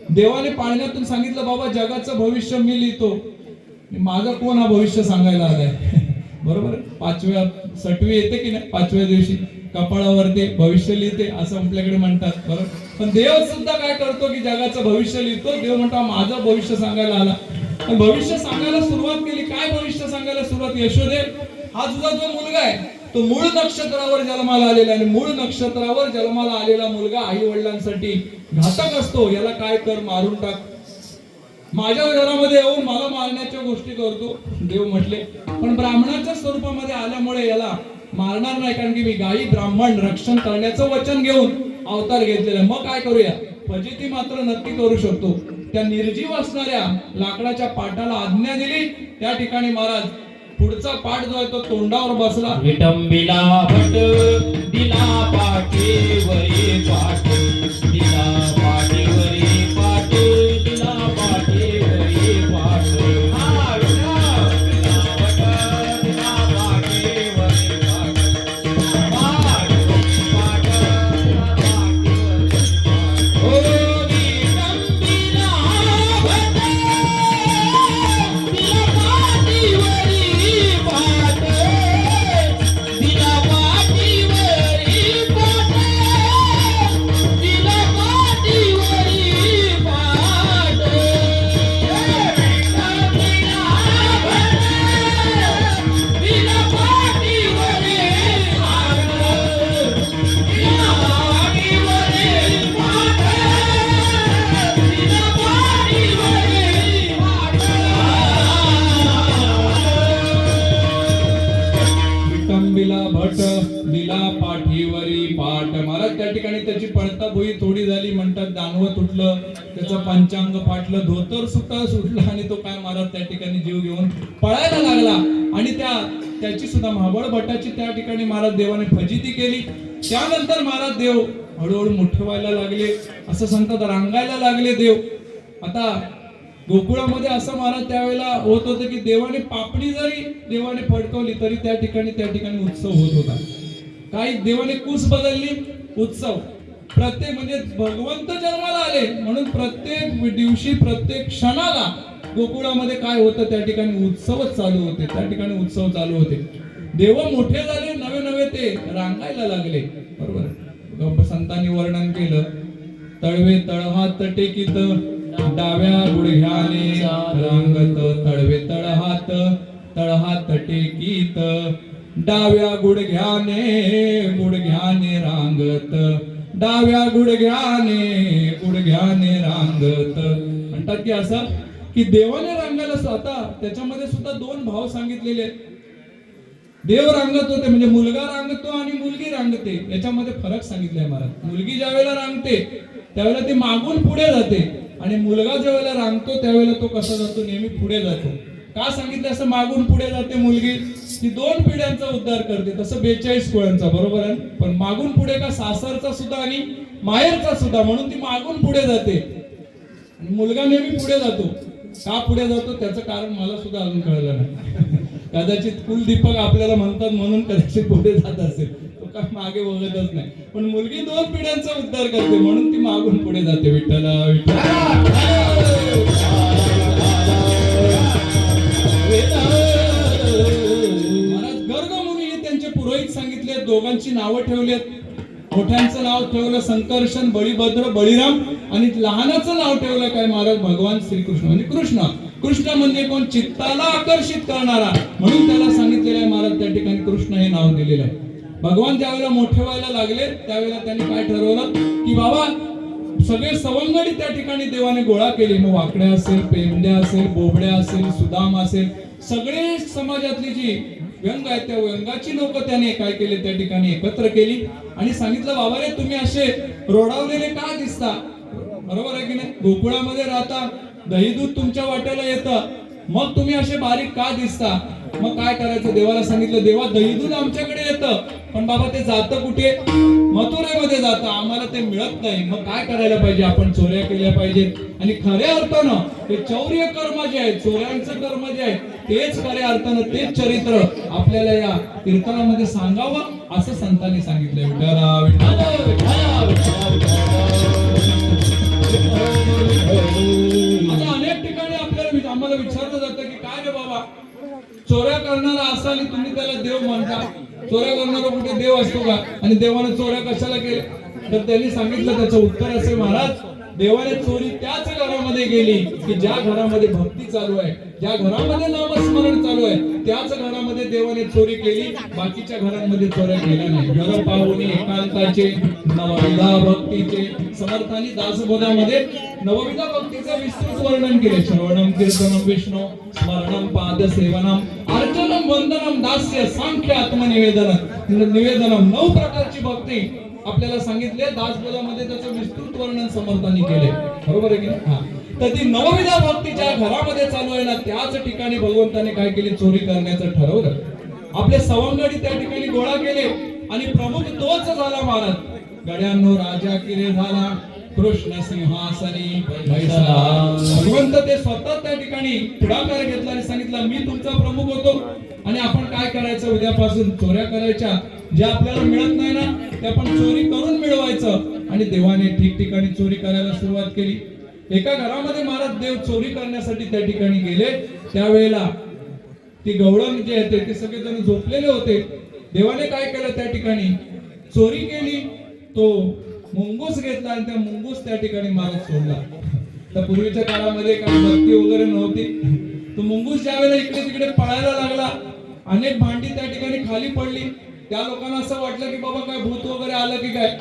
देवाने पाळण्यातून सांगितलं बाबा जगाचं भविष्य मी लिहितो, माझा कोण हा भविष्य सांगायला आलाय. बरोबर, 5व्या सटवी येते की नाही 5व्या दिवशी कपाळावरती भविष्य लिहिते असं आपल्याकडे म्हणतात. बरोबर, पण देव सुद्धा काय करतो की जगाचं भविष्य लिहितो. देव म्हणतो माझं भविष्य सांगायला आला. पण भविष्य सांगायला सुरुवात केली. काय भविष्य सांगायला सुरुवात, यशोदे हा तुझा जो मुलगा आहे तो मूळ नक्षत्रावर जन्माला आलेला आणि मूळ नक्षत्रावर जन्माला आलेला मुलगा आई वडिलांसाठी घातक असतो. याला काय कर, मारून टाक. माझ्या घरामध्ये येऊन मला मारण्याच्या गोष्टी करतो. देव म्हटले पण ब्राह्मणाच्या स्वरूपामध्ये आल्यामुळे याला मारणार नाही, कारण की मी गायी ब्राह्मण रक्षण करण्याचं वचन घेऊन अवतार घेतलेला. मग काय करूया, फजिती मात्र नक्की करू शकतो. त्या निर्जीव असणाऱ्या लाकडाच्या पाटाला आज्ञा दिली. त्या ठिकाणी महाराज पुढचा पाठ जो आहे तो तोंडावर बसला. विटंबिला भट दिला पाठीवरी पाठ, दिला पाठीवरी पाठ, दिला पाठीवरी पाठ. हा विटंबिला भट दिला पाठीवरी पाठ, पाठ पाठ दिला पाठीवरी पाठ. ओ विटंबिला भट दिला पाठीवरी पाठ, दिला पाठीवरी पाठ, दिला पाठीवरी पाठ. विटंबिला भट दिला पाठीवरी पाठ, दिला पाठीवरी पाठ, दिला पाठीवरी पाठ. विटंबिला भट दिला पाठीवरी पाठ. महाराज त्या ठिकाणी त्याची पळताभुई थोडी झाली, म्हणतात दानवं तुटलं, त्याचं पंचांग फाटलं, धोतर सुटलं आणि तो काय महाराज त्या ठिकाणी जीव घेऊन पळायला लागला. आणि त्याची सुद्धा महाबळ भटाची त्या ठिकाणी महाराज देवाने फजिती केली. त्यानंतर महाराज देव हळूहळू मोठे व्हायला लागले, असं सांगतात रांगायला लागले देव. आता गोकुळामध्ये असं महाराज त्यावेळेला होत होतं की देवाने पापणी जरी देवाने फडकवली तरी त्या ठिकाणी उत्सव होत होता. काही देवाने कूस बदलली, उत्सव. प्रत्येक म्हणजे भगवंत जन्माला आले म्हणून प्रत्येक दिवशी प्रत्येक क्षणाला गोकुळामध्ये काय होतं त्या ठिकाणी उत्सवच चालू होते. त्या ठिकाणी उत्सव चालू होते. देव मोठे झाले, नवे नवे ते रांगायला लागले. बरोबर, संतांनी वर्णन केलं. तळवे तळहात टेकीत डाव्या गुडघ्याने रांगत तळवे तळहात टेकीत डाव्या गुडघ्याने रांगत डाव्या गुडघ्याने रांगत म्हणतात की असं की देवाने रांगायला स्वतः त्याच्यामध्ये सुद्धा दोन भाव सांगितलेले आहेत. देव रांगत होते म्हणजे मुलगा रांगतो आणि मुलगी रांगते याच्यामध्ये फरक सांगितलाय महाराज. मुलगी ज्या वेळेला रांगते त्यावेळेला ती मागून पुढे जाते आणि मुलगा ज्या वेळेला रांगतो त्यावेळेला तो कसा जातो नेहमी पुढे जातो. का सांगितलं असं मागून पुढे जाते मुलगी ती 2 पिढ्यांचा उद्धार करते तसं 42 कुळांचा बरोबर आहे. पण मागून पुढे का सासरचा सुद्धा आणि माहेरचा सुद्धा म्हणून ती मागून पुढे जाते आणि मुलगा नेहमी पुढे जातो. का पुढे जातो त्याचं कारण मला सुद्धा अजून कळलं नाही. कदाचित कुलदीपक आपल्याला म्हणतात म्हणून कदाचित पुढे जात असेल तो का मागे बघतच नाही. पण मुलगी 2 पिढ्यांचा उद्धार करते म्हणून ती मागून पुढे जाते. विठ्ठल महाराज गर्ग मुनी त्यांचे पुरोहित सांगितले दोघांची नावं ठेवलेत. मोठ्यांचं नाव ठेवलं संकर्षण बळीभद्र बळीराम आणि लहानाचं नाव ठेवलं काय महाराज भगवान श्रीकृष्ण म्हणजे कृष्ण म्हणजे कोण चित्ताला आकर्षित करणारा म्हणून त्याला सांगितलेलं आहे महाराज त्या ठिकाणी कृष्ण हे नाव दिलेलं आहे. भगवान ज्यावेळेला मोठे व्हायला लागले त्यावेळेला त्यांनी काय ठरवलं की बाबा सगळे सवंगडी त्या ठिकाणी देवाने गोळा केले. मग वाकड्या असेल पेंड्या असेल बोबड्या असेल सुदाम असेल सगळे समाजातली जी व्यंग आहे त्या व्यंगाची लोक त्याने काय केले त्या ठिकाणी एकत्र केली आणि सांगितलं बाबा रे तुम्ही असे रोडावलेले का दिसता. बरोबर आहे की नाही. गोकुळामध्ये राहता दही दूध तुमच्या वाट्याला येतं मग तुम्ही असे बारीक का दिसता. मग काय करायचं देवाला सांगितलं देवा दही दूध आमच्याकडे येतं पण बाबा ते जातं कुठे मथुरेमध्ये जातं आम्हाला ते मिळत नाही. मग काय करायला पाहिजे आपण चोऱ्या केल्या पाहिजेत आणि खऱ्या अर्थानं ते चौर्य कर्म जे आहे चोऱ्यांचं कर्म जे आहे तेच खऱ्या अर्थानं तेच चरित्र आपल्याला या कीर्तनामध्ये सांगावं असं संतांनी सांगितलंय. आता अनेक ठिकाणी आपल्याला आम्हाला विचारलं जातं की काय रे बाबा चोऱ्या करणारा असा आणि तुम्ही त्याला देव म्हणता. चोऱ्या करणारा कुठे देव असतो का आणि देवाने चोऱ्या कशाला केल्या तर त्यांनी सांगितलं त्याचं उत्तर असे महाराज देवाने चोरी त्याच घरामध्ये गेली की ज्या घरामध्ये भक्ती चालू आहे ज्या घरामध्ये नामस्मरण चालू आहे त्याच घरामध्ये देवाने चोरी केली. बाकीच्या घरांमध्ये चोऱ्या केल्या नाही. घर पाहुणे एकांताचे नवविधा भक्तीचे समर्थांनी दासबोधामध्ये नवविधा भक्तीचं विस्तृत वर्णन केले. श्रवणम कीर्तनम विष्णू स्मरणम पाद सेवनम अर्चनम वंदनम दास्य सांख्य आत्मनिवेदनम 9 प्रकारची भक्ती आपल्याला सांगितले. दासबोधामध्ये त्याचं विस्तृत वर्णन समर्थांनी केले. बरोबर आहे की नाही. तर ती नवविधा भक्ती ज्या घरामध्ये चालू आहे ना त्याच ठिकाणी भगवंताने काय केली चोरी करण्याचं ठरवलं. आपले सवंगडी त्या ठिकाणी गोळा केले आणि प्रमुख तोच झाला महाराज. गड्यांनो राजा किरे झाला कृष्ण सिंहासनी बैसला. भगवंत ते स्वतः त्या ठिकाणी पुढाकार घेतला आणि सांगितलं मी तुमचा प्रमुख होतो आणि आपण काय करायचं उद्यापासून चोऱ्या करायच्या जे आपल्याला मिळत नाही ना ते आपण चोरी करून मिळवायचं. आणि देवाने ठिकठिकाणी चोरी करायला सुरुवात केली. एका घरामध्ये महाराज देव चोरी करण्यासाठी त्या ठिकाणी गेले त्यावेळेला ती गवळण जे आहे ते सगळेजण झोपलेले होते. देवाने काय केलं त्या ठिकाणी चोरी केली. तो मुंगूस घेतला आणि त्या मुंगूस त्या ठिकाणी महाराज सोडला. तर पूर्वीच्या काळामध्ये काही भक्ती वगैरे नव्हती. तो मुंगूस ज्या वेळेला इकडे तिकडे पळायला लागला अनेक भांडी त्या ठिकाणी खाली पडली. त्या लोकांना असं वाटलं की बाबा काय भूत वगैरे आलं की काय.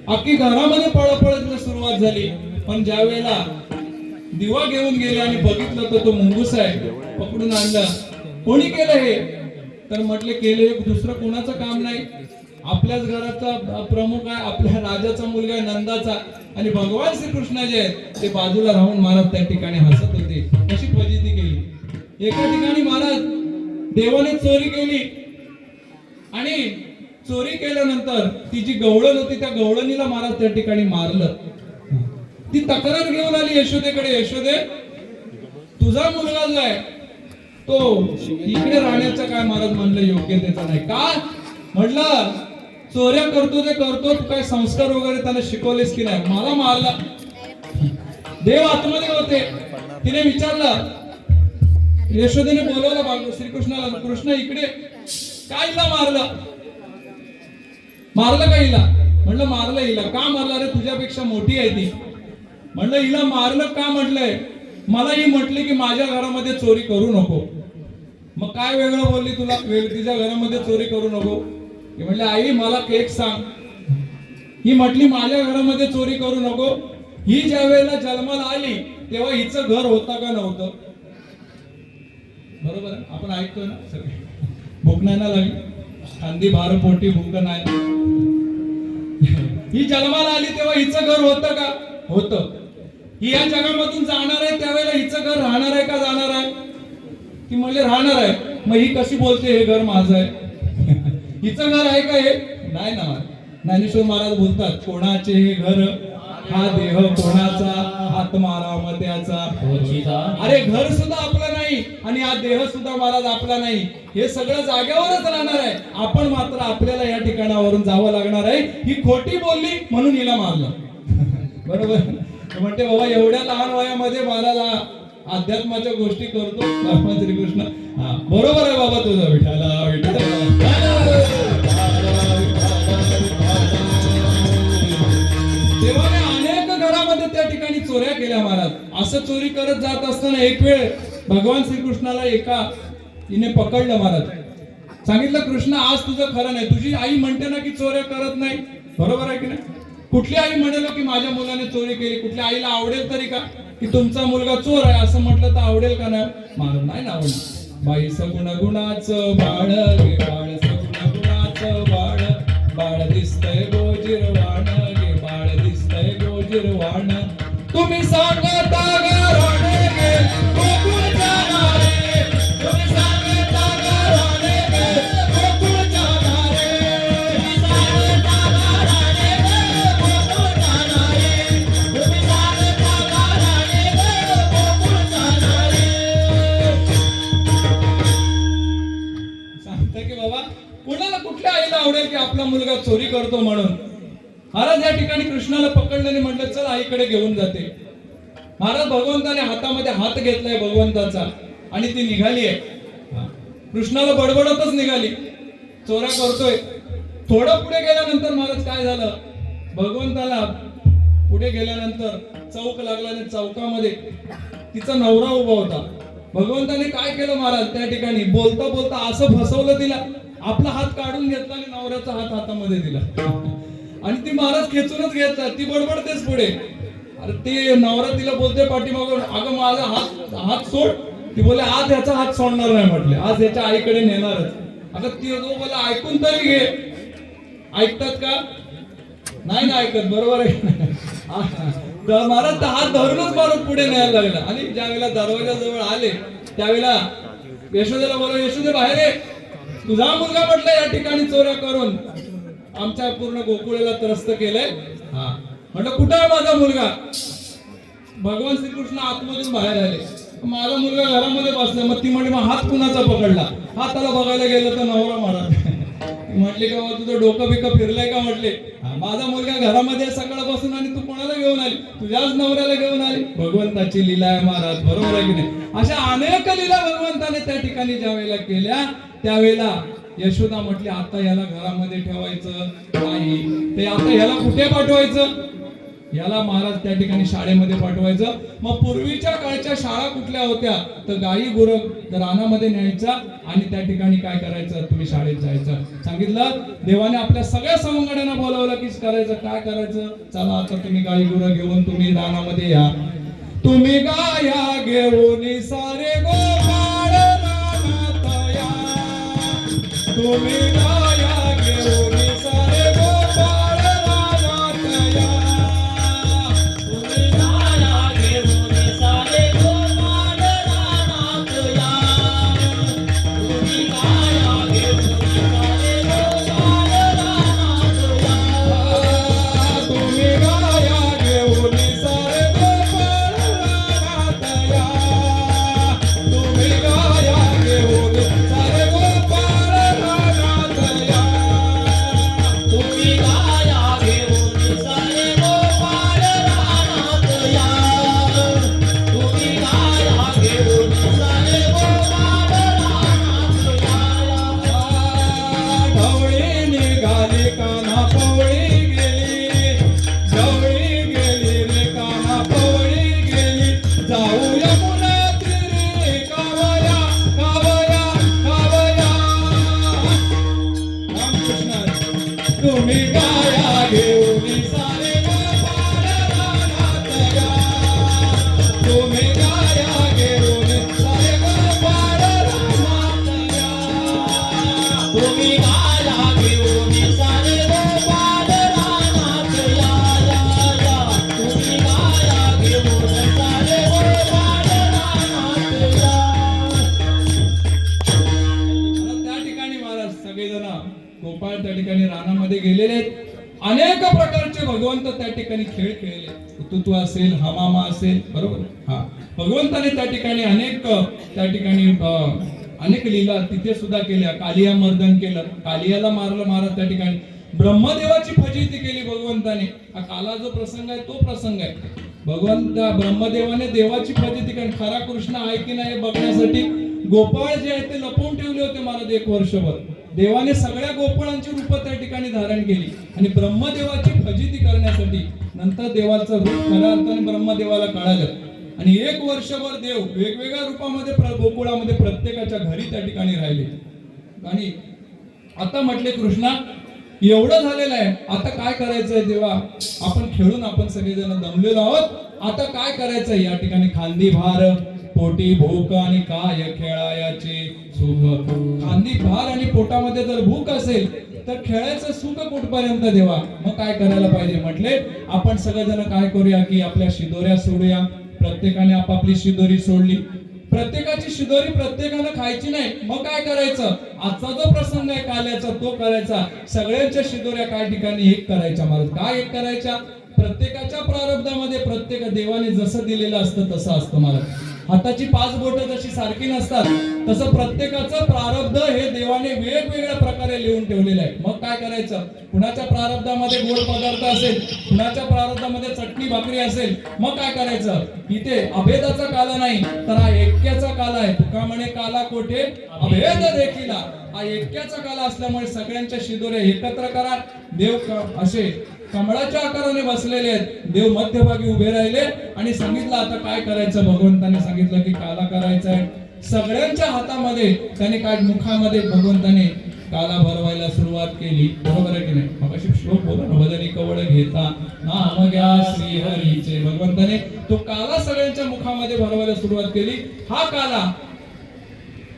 अख्खी घरामध्ये पळपळत सुरुवात झाली. पण ज्या वेळेला दिवा घेऊन गेले आणि बघितलं तर तो मुंगूस आहे पकडून आणला. कोणी केलं हे तर म्हटले केले दुसरं कोणाचं काम नाही आपल्याच घराचा प्रमुख आहे आपल्या राजाचा मुलगा आहे नंदाचा. आणि भगवान श्रीकृष्ण जे आहेत ते बाजूला राहून महाराज त्या ठिकाणी हसत होते. कशी फजिती केली. एका ठिकाणी महाराज देवाने चोरी केली आणि चोरी केल्यानंतर ती जी गवळण होती त्या गवळणीला महाराज त्या ठिकाणी मारलं. ती तक्रार घेऊन आली यशोदेकडे. यशोदे तुझा मुलगा जो आहे तो इकडे राहण्याचं काय महाराज म्हणलं योग्यतेचं नाही. का म्हटलं चोऱ्या करतो ते करतो तू काय संस्कार वगैरे त्याला शिकवलेस की नाही. मला मारला. देव आतमध्ये होते. तिने विचारलं यशोदेने बोलवलं श्रीकृष्णाला कृष्ण इकडे काय हिला मारलं का हिला. म्हटलं मारलं हिला. का मारला रे तुझ्यापेक्षा मोठी आहे ती. म्हणलं हिला मारलं का म्हटलंय, मला ही म्हटली की माझ्या घरामध्ये चोरी करू नको. मग काय वेगळं बोलली तुला, तिच्या घरामध्ये चोरी करू नको. ही म्हणले आई मला केक सांग. ही म्हटली माझ्या घरामध्ये चोरी करू नको. ही ज्या वेळेला जन्माला आली तेव्हा हिचं घर होतं का नव्हतं? बरोबर आहे, आपण ऐकतो ना सगळे. भूक नाही ना लागली, खांदी भार पोटी भूक नाही. ही जन्माला आली तेव्हा हिचं घर होतं का? होतं. ही या जगामधून जाणार आहे त्यावेळेला हिचं घर राहणार आहे का जाणार आहे? ती म्हणले राहणार आहे. मग ही कशी बोलते हे घर माझं आहे? हिचं घर आहे का हे? नाही ना. ज्ञानेश्वर महाराज बोलतात कोणाचे हे घर, हा देह कोणाचा, आत्मा रामत्याचा. अरे घर सुद्धा आपलं नाही आणि हा देह सुद्धा महाराज आपला नाही. हे सगळं जागेवरच राहणार आहे. आपण मात्र आपल्याला या ठिकाणावरून जावं लागणार आहे. ही खोटी बोलली म्हणून हिला मारलं. बरोबर म्हणते बाबा एवढ्या लहान वयामध्ये मला अध्यात्माच्या गोष्टी करतो भगवान श्रीकृष्ण. हा बरोबर आहे बाबा तुझं. विठाला देवाने अनेक घरामध्ये त्या ठिकाणी चोऱ्या केल्या महाराज. असं चोरी करत जात असताना एक वेळ भगवान श्रीकृष्णाला एका हिने पकडलं महाराज. सांगितलं कृष्ण आज तुझं खरं नाही. तुझी आई म्हणते ना की चोऱ्या करत नाही, बरोबर आहे की नाही? कुठली आई म्हणेल की माझ्या मुलाने चोरी केली? कुठल्या आईला आवडेल तरी का की तुमचा मुलगा चोर आहे असं म्हटलं तर आवडेल का? नाही महाराज, नाही ना आवडणार. बाई सगुण गुणाचं बाळ गे बाळ, सगुण गुणाचं बाळ, बाळ दिसतंय गोजिरवाण गे बाळ दिसतंय गोजिरवाण. तुम्ही सांगता गारण गे गोकुळ जाणारे, तुम्ही सांगता गारण गे गोकुळ जाणारे, तुम्ही सांगता गारण गे गोकुळ जाणारे, तुम्ही सांगता गारण गे गोकुळ जाणारे. सांगता की बाबा कोणाला कुठल्या आईला आवडेल की आपला मुलगा चोरी करतो म्हणून. महाराज या ठिकाणी कृष्णाला पकडलं आणि म्हटलं चल आईकडे घेऊन जाते. महाराज भगवंताने हातामध्ये हात घेतलाय भगवंताचा आणि ती निघाली आहे. कृष्णाला बडबडतच निघाली, चोऱ्या करतोय. थोडं पुढे गेल्यानंतर महाराज काय झालं, भगवंताला पुढे गेल्यानंतर चौक लागला आणि चौकामध्ये तिचा नवरा उभा होता. भगवंताने काय केलं महाराज त्या ठिकाणी बोलता बोलता असं फसवलं तिला. आपला हात काढून घेतला आणि नवऱ्याचा हात हातामध्ये दिला आणि ती महाराज खेचूनच घेतला. ती बडबडतेच पुढे. अरे ते नवरा तिला बोलते पाठीमागून अगं माझा हात सोड. ती बोले आज याचा हात सोडणार नाही म्हटले, आज याच्या आईकडे नेणारच. अगं ती बोला ऐकून तरी घे. ऐकतात का? नाही ना ऐकत, बरोबर आहे. तर महाराज हात धरूनच मारून पुढे न्यायला लागला. आणि ज्या वेळेला दरवाजाजवळ आले त्यावेळेला यशोदेला बोला यशोदे बाहेर ये, तुझा मुलगा म्हटलं या ठिकाणी चोऱ्या करून आमच्या पूर्ण गोकुळाला त्रस्त केलंय. हा म्हटलं कुठं आहे माझा मुलगा? भगवान श्रीकृष्ण आतमधून बाहेर आले. माझा मुलगा घरामध्ये बसला. मग ती म्हटली मग हात कुणाचा पकडला? हाताला बघायला गेलं तर नवरा महाराज. म्हटले का तुझं डोकं बिकं फिरलंय का? म्हटले माझा मुलगा घरामध्ये सकाळ बसून आणि तू कोणाला घेऊन आली? तुझ्याच नवऱ्याला घेऊन आली. भगवंताची लीला आहे महाराज, बरोबर आहे की नाही? अशा अनेक लीला भगवंताने त्या ठिकाणी ज्या वेळेला केल्या त्यावेळेला यशोदा म्हटली आता याला घरामध्ये ठेवायचं नाही, ते आता याला कुठे पाठवायचं? याला महाराज त्या ठिकाणी शाळेमध्ये पाठवायचं. मग पूर्वीच्या काळच्या शाळा कुठल्या होत्या तर गाई गुरं रानामध्ये न्यायचा आणि त्या ठिकाणी काय करायचं, तुम्ही शाळेत जायचं. सांगितलं देवाने आपल्या सगळ्या सवंगड्यांना बोलावलं की करायचं काय करायचं. चला आता तुम्ही गाई गुरं घेऊन तुम्ही रानामध्ये या. तुम्ही गाया घेऊन सारे गोपाळ रानात या, तुम्ही गाया घेऊन सारे गोपाळ रानात या. तुम्ही गाया घेऊन सारे गोपाळ रानात या. तुम्ही गाया घेऊन सारे गोपाळ रानात या. तुम्ही गाया घेऊन सारे गोपाळ रानात या, या, या. तुम्ही गाया घेऊन सारे गोपाळ रानात या. आता त्या ठिकाणी महाराज सगळेजण गोपाळ त्या ठिकाणी रानामध्ये गेलेले आहेत. अनेक प्रकारचे भगवंत त्या ठिकाणी खेळ खेळले. हुतुतू असेल, हमामा असेल, बरोबर. हा, भगवंताने त्या ठिकाणी अनेक त्या ठिकाणी अनेक लीला तिथे सुद्धा केल्या. कालिया मर्दन केलं, कालियाला मारलं महाराज त्या ठिकाणी. ब्रह्मदेवाची फजिती केली भगवंताने. हा काला जो प्रसंग आहे तो प्रसंग आहे. भगवंत ब्रह्मदेवाने देवाची फजिती कारण खरा कृष्ण आहे की नाही हे बघण्यासाठी गोपाळ जे आहे ते लपवून ठेवले होते महाराज 1 वर्षभर. देवाने सगळ्या गोपाळांची रूप त्या ठिकाणी धारण केली आणि ब्रह्मदेवाची फजिती करण्यासाठी नंतर देवाचं रूप खऱ्या अर्थाने ब्रह्मदेवाला कळालं आणि 1 वर्षभर देव वेगवेगळ्या रूपामध्ये गोकुळामध्ये प्रत्येकाच्या घरी त्या ठिकाणी राहिले. आणि आता म्हटले कृष्णा एवढं झालेलं आहे, आता काय करायचंय देवा? आपण खेळून आपण सगळेजण दमलेलो आहोत, आता काय करायचंय? या ठिकाणी खांदी भार पोटी भूक आणि काय खेळायाचे सुख. खांदी भार आणि पोटामध्ये जर भूक असेल तर खेळायचं सुख कुठपर्यंत देवा? मग काय करायला पाहिजे? म्हटले आपण सगळेजण काय करूया की आपल्या शिदोऱ्या सोडूया. प्रत्येकाने आपापली शिदोरी सोडली. प्रत्येकाची शिदोरी प्रत्येकानं खायची नाही. मग काय करायचं? आजचा जो प्रसंग आहे काल्याचा तो करायचा. सगळ्यांच्या शिदोऱ्या काय ठिकाणी एक करायच्या महाराज. काय एक करायच्या? प्रत्येकाच्या प्रारब्धामध्ये प्रत्येक देवाने जसं दिलेलं असतं तसं असतं महाराज. हाताची 5 बोटं जशी सारखी नसतात तसं प्रत्येकाचं प्रारब्ध हे देवाने वेगवेगळ्या प्रकारे लिहून ठेवलेलं आहे. मग काय करायचं? कुणाच्या प्रारब्धामध्ये गोड पदार्थ असेल, कुणाच्या प्रारब्धामध्ये चटणी भाकरी असेल, मग काय करायचं? इथे अभेदाचा काला नाही तर हा ऐक्याचा काला आहे. तुका म्हणे काला कोठे अभेद देखीला. हा ऐक्याचा काला असल्यामुळे सगळ्यांच्या शिदोऱ्या एकत्र करा. देव असे कमळाच्या आकाराने बसलेले आहेत. देव मध्यभागी उभे राहिले आणि सांगितलं आता काय करायचं? भगवंताने सांगितलं की काला करायचा आहे. सगळ्यांच्या हातामध्ये त्याने काय मुखामध्ये भगवंताने काला भरवायला सुरुवात केली. बरोबर आहे की नाही? मग अशी श्लोक बोला ना, वदनी कवळ घेता नाम घ्या श्री हरीचे. भगवंताने तो काला सगळ्यांच्या मुखामध्ये भरवायला सुरुवात केली. हा काला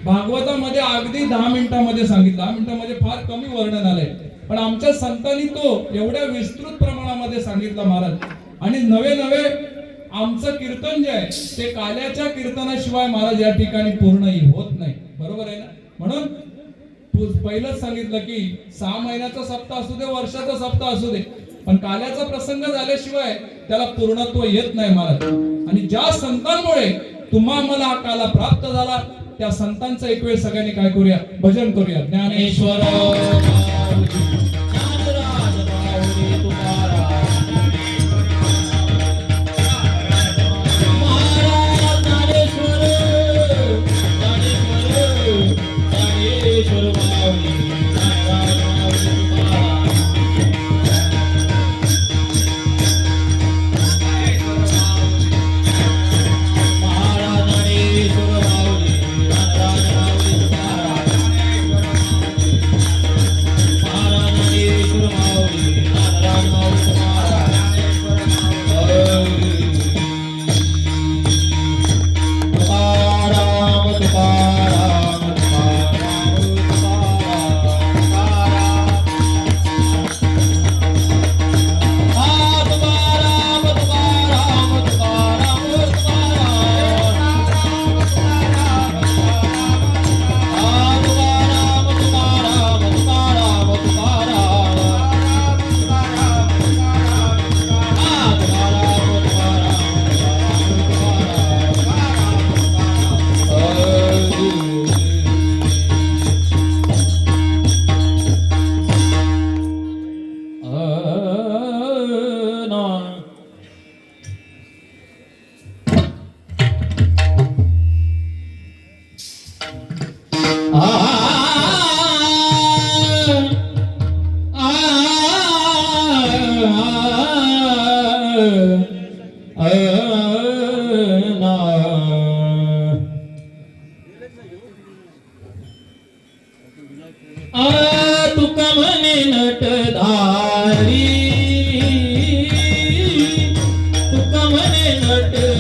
भागवतामध्ये अगदी 10 मिनिटांमध्ये सांगितलं. 10 मिनिटांमध्ये फार कमी वर्णन आलंय, पण आमच्या संतांनी तो एवढ्या विस्तृत प्रमाणामध्ये सांगितला महाराज. आणि नवे नवे आमचं कीर्तन जे आहे ते काल्याच्या कीर्तनाशिवाय महाराज या ठिकाणी पूर्ण होत नाही. बरोबर आहे ना? म्हणून पहिलंच सांगितलं की 6 महिन्याचा सप्ताह असू दे, वर्षाचा सप्ताह असू दे, पण काल्याचा प्रसंग झाल्याशिवाय त्याला पूर्णत्व येत नाही महाराज. आणि ज्या संतांमुळे तुम्हा मला हा काला प्राप्त झाला त्या संतांचं एक वेळ सगळ्यांनी काय करूया? भजन करूया. ज्ञानेश्वर तुका म्हणे नटधारी तुका म्हणे नटधारी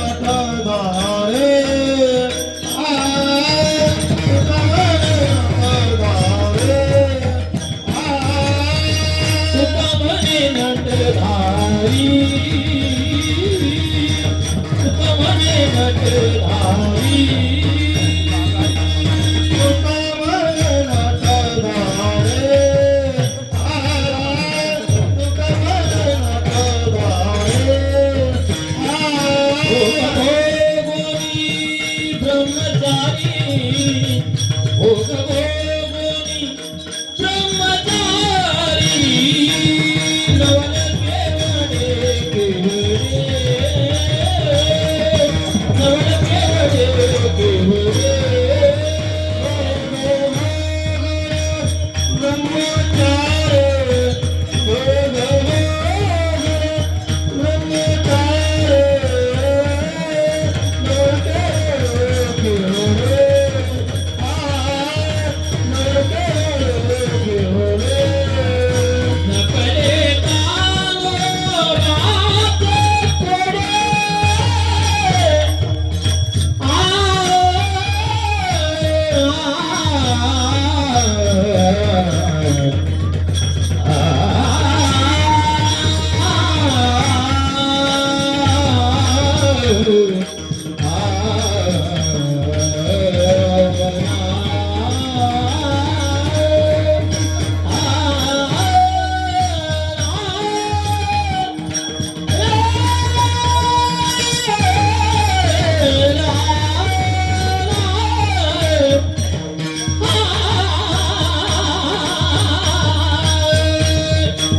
तुका म्हणे नटधारी तुका म्हणे नटधारी तुका म्हणे नटधारी तुका म्हणे नटधारी तुका म्हणे नटधारी तुका म्हणे नटधारी ब्रह्मचारी भोग भोगोनी ब्रह्मचारी नवल केवडे केवडे नवल केवडे केवडे ब्रह्मचारी भोग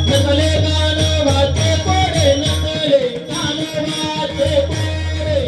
नकले गान वाचे कोडे नकले गान वाचे कोडे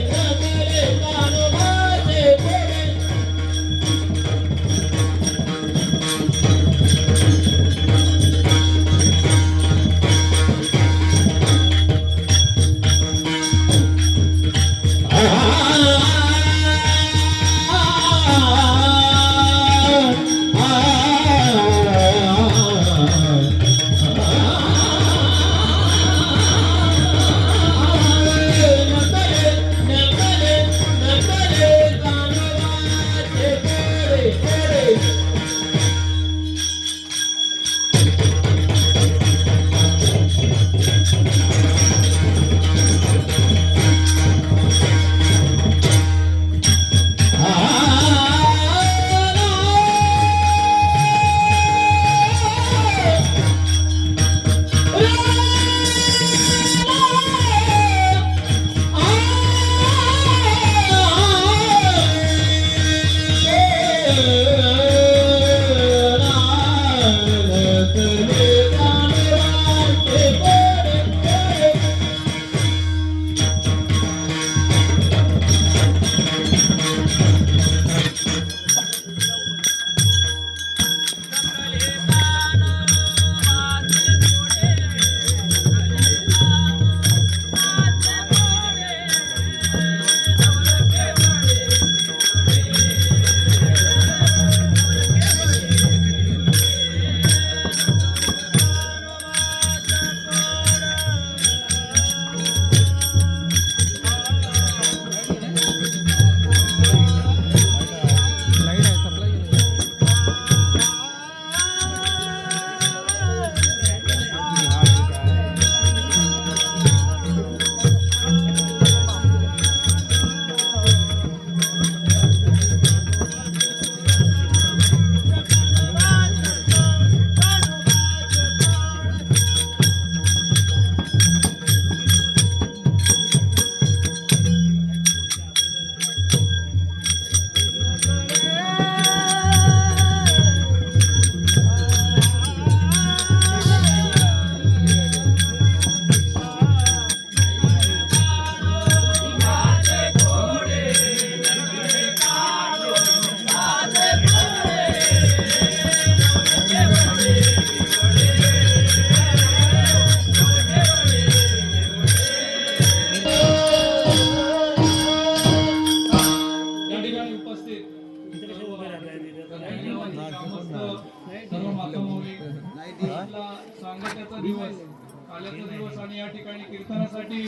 काल्याचा दिवस आणि या ठिकाणी कीर्तनासाठी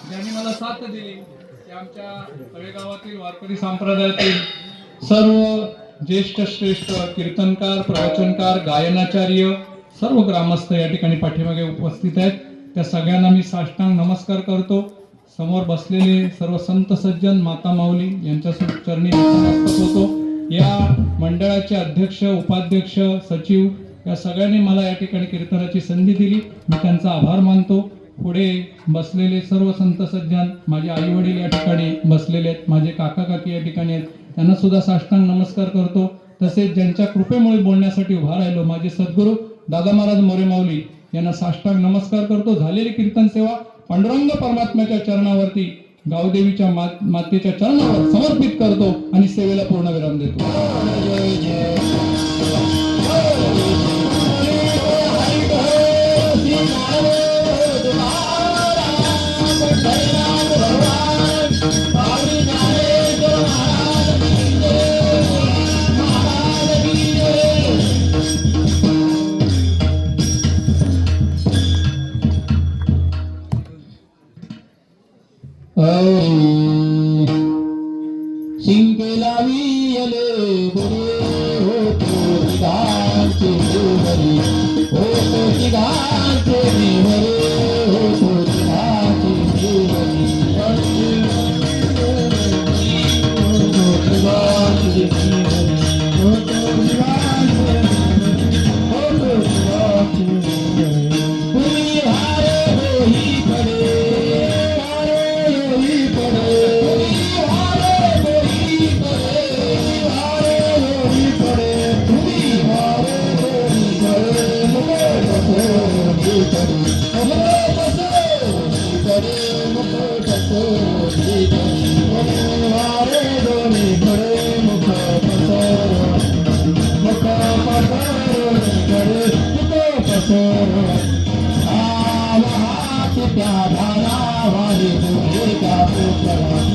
ज्यांनी मला साथ दिली ते आमच्या तळेगावातील वारकरी संप्रदायातील सर्व ज्येष्ठ श्रेष्ठ कीर्तनकार, प्रवचनकार, गायनाचार्य, सर्व ग्रामस्थ या ठिकाणी पाठीमागे उपस्थित आहेत. त्या सगळ्यांना मी साष्टांग नमस्कार करतो. समोर बसलेले सर्व संत सज्जन, माता माऊली यांच्या चरणी नतमस्तक होतो. या मंडळाचे अध्यक्ष, उपाध्यक्ष, सचिव या सगळ्यांनी मला या ठिकाणी कीर्तनाची संधी दिली. मी त्यांचा आभार मानतो. पुढे बसलेले सर्व संत सज्जन, माझे आई वडील या ठिकाणी बसलेले आहेत, माझे काका काकी या ठिकाणी आहेत, त्यांना सुद्धा साष्टांग नमस्कार करतो. तसेच ज्यांच्या कृपेमुळे बोलण्यासाठी उभा राहिलो माझे सद्गुरू दादा महाराज मोरे माऊली यांना साष्टांग नमस्कार करतो. झालेली कीर्तन सेवा पांडुरंग परमात्म्याच्या चरणावरती, गावदेवीच्या मातेच्या चरणावर समर्पित करतो आणि सेवेला पूर्णविराम देतो. शिंके लावियले बुरे होतो तिघांचे देवरे, होतो तिघांचे देवरे, होतो तिघांचे देवरे, होतो तिघांचे देवरे, होतो तिघांचे देवरे, होतो तिघांचे देवरे. पुरी हारे होई पडे, हारे होई पडे, पुरी हारे होई पडे, हारे होई पडे, पुरी हारे होई पडे, मुकुट सोडी पडे, मुकुट सोडी पडे, मुकुट सोडी पडे, पुरी हारे होई पडे, मुकुट सोडी, मुकुट सोडी पडे, मुकुट सोडी. त्या धारा वारी तुझे का पुत्र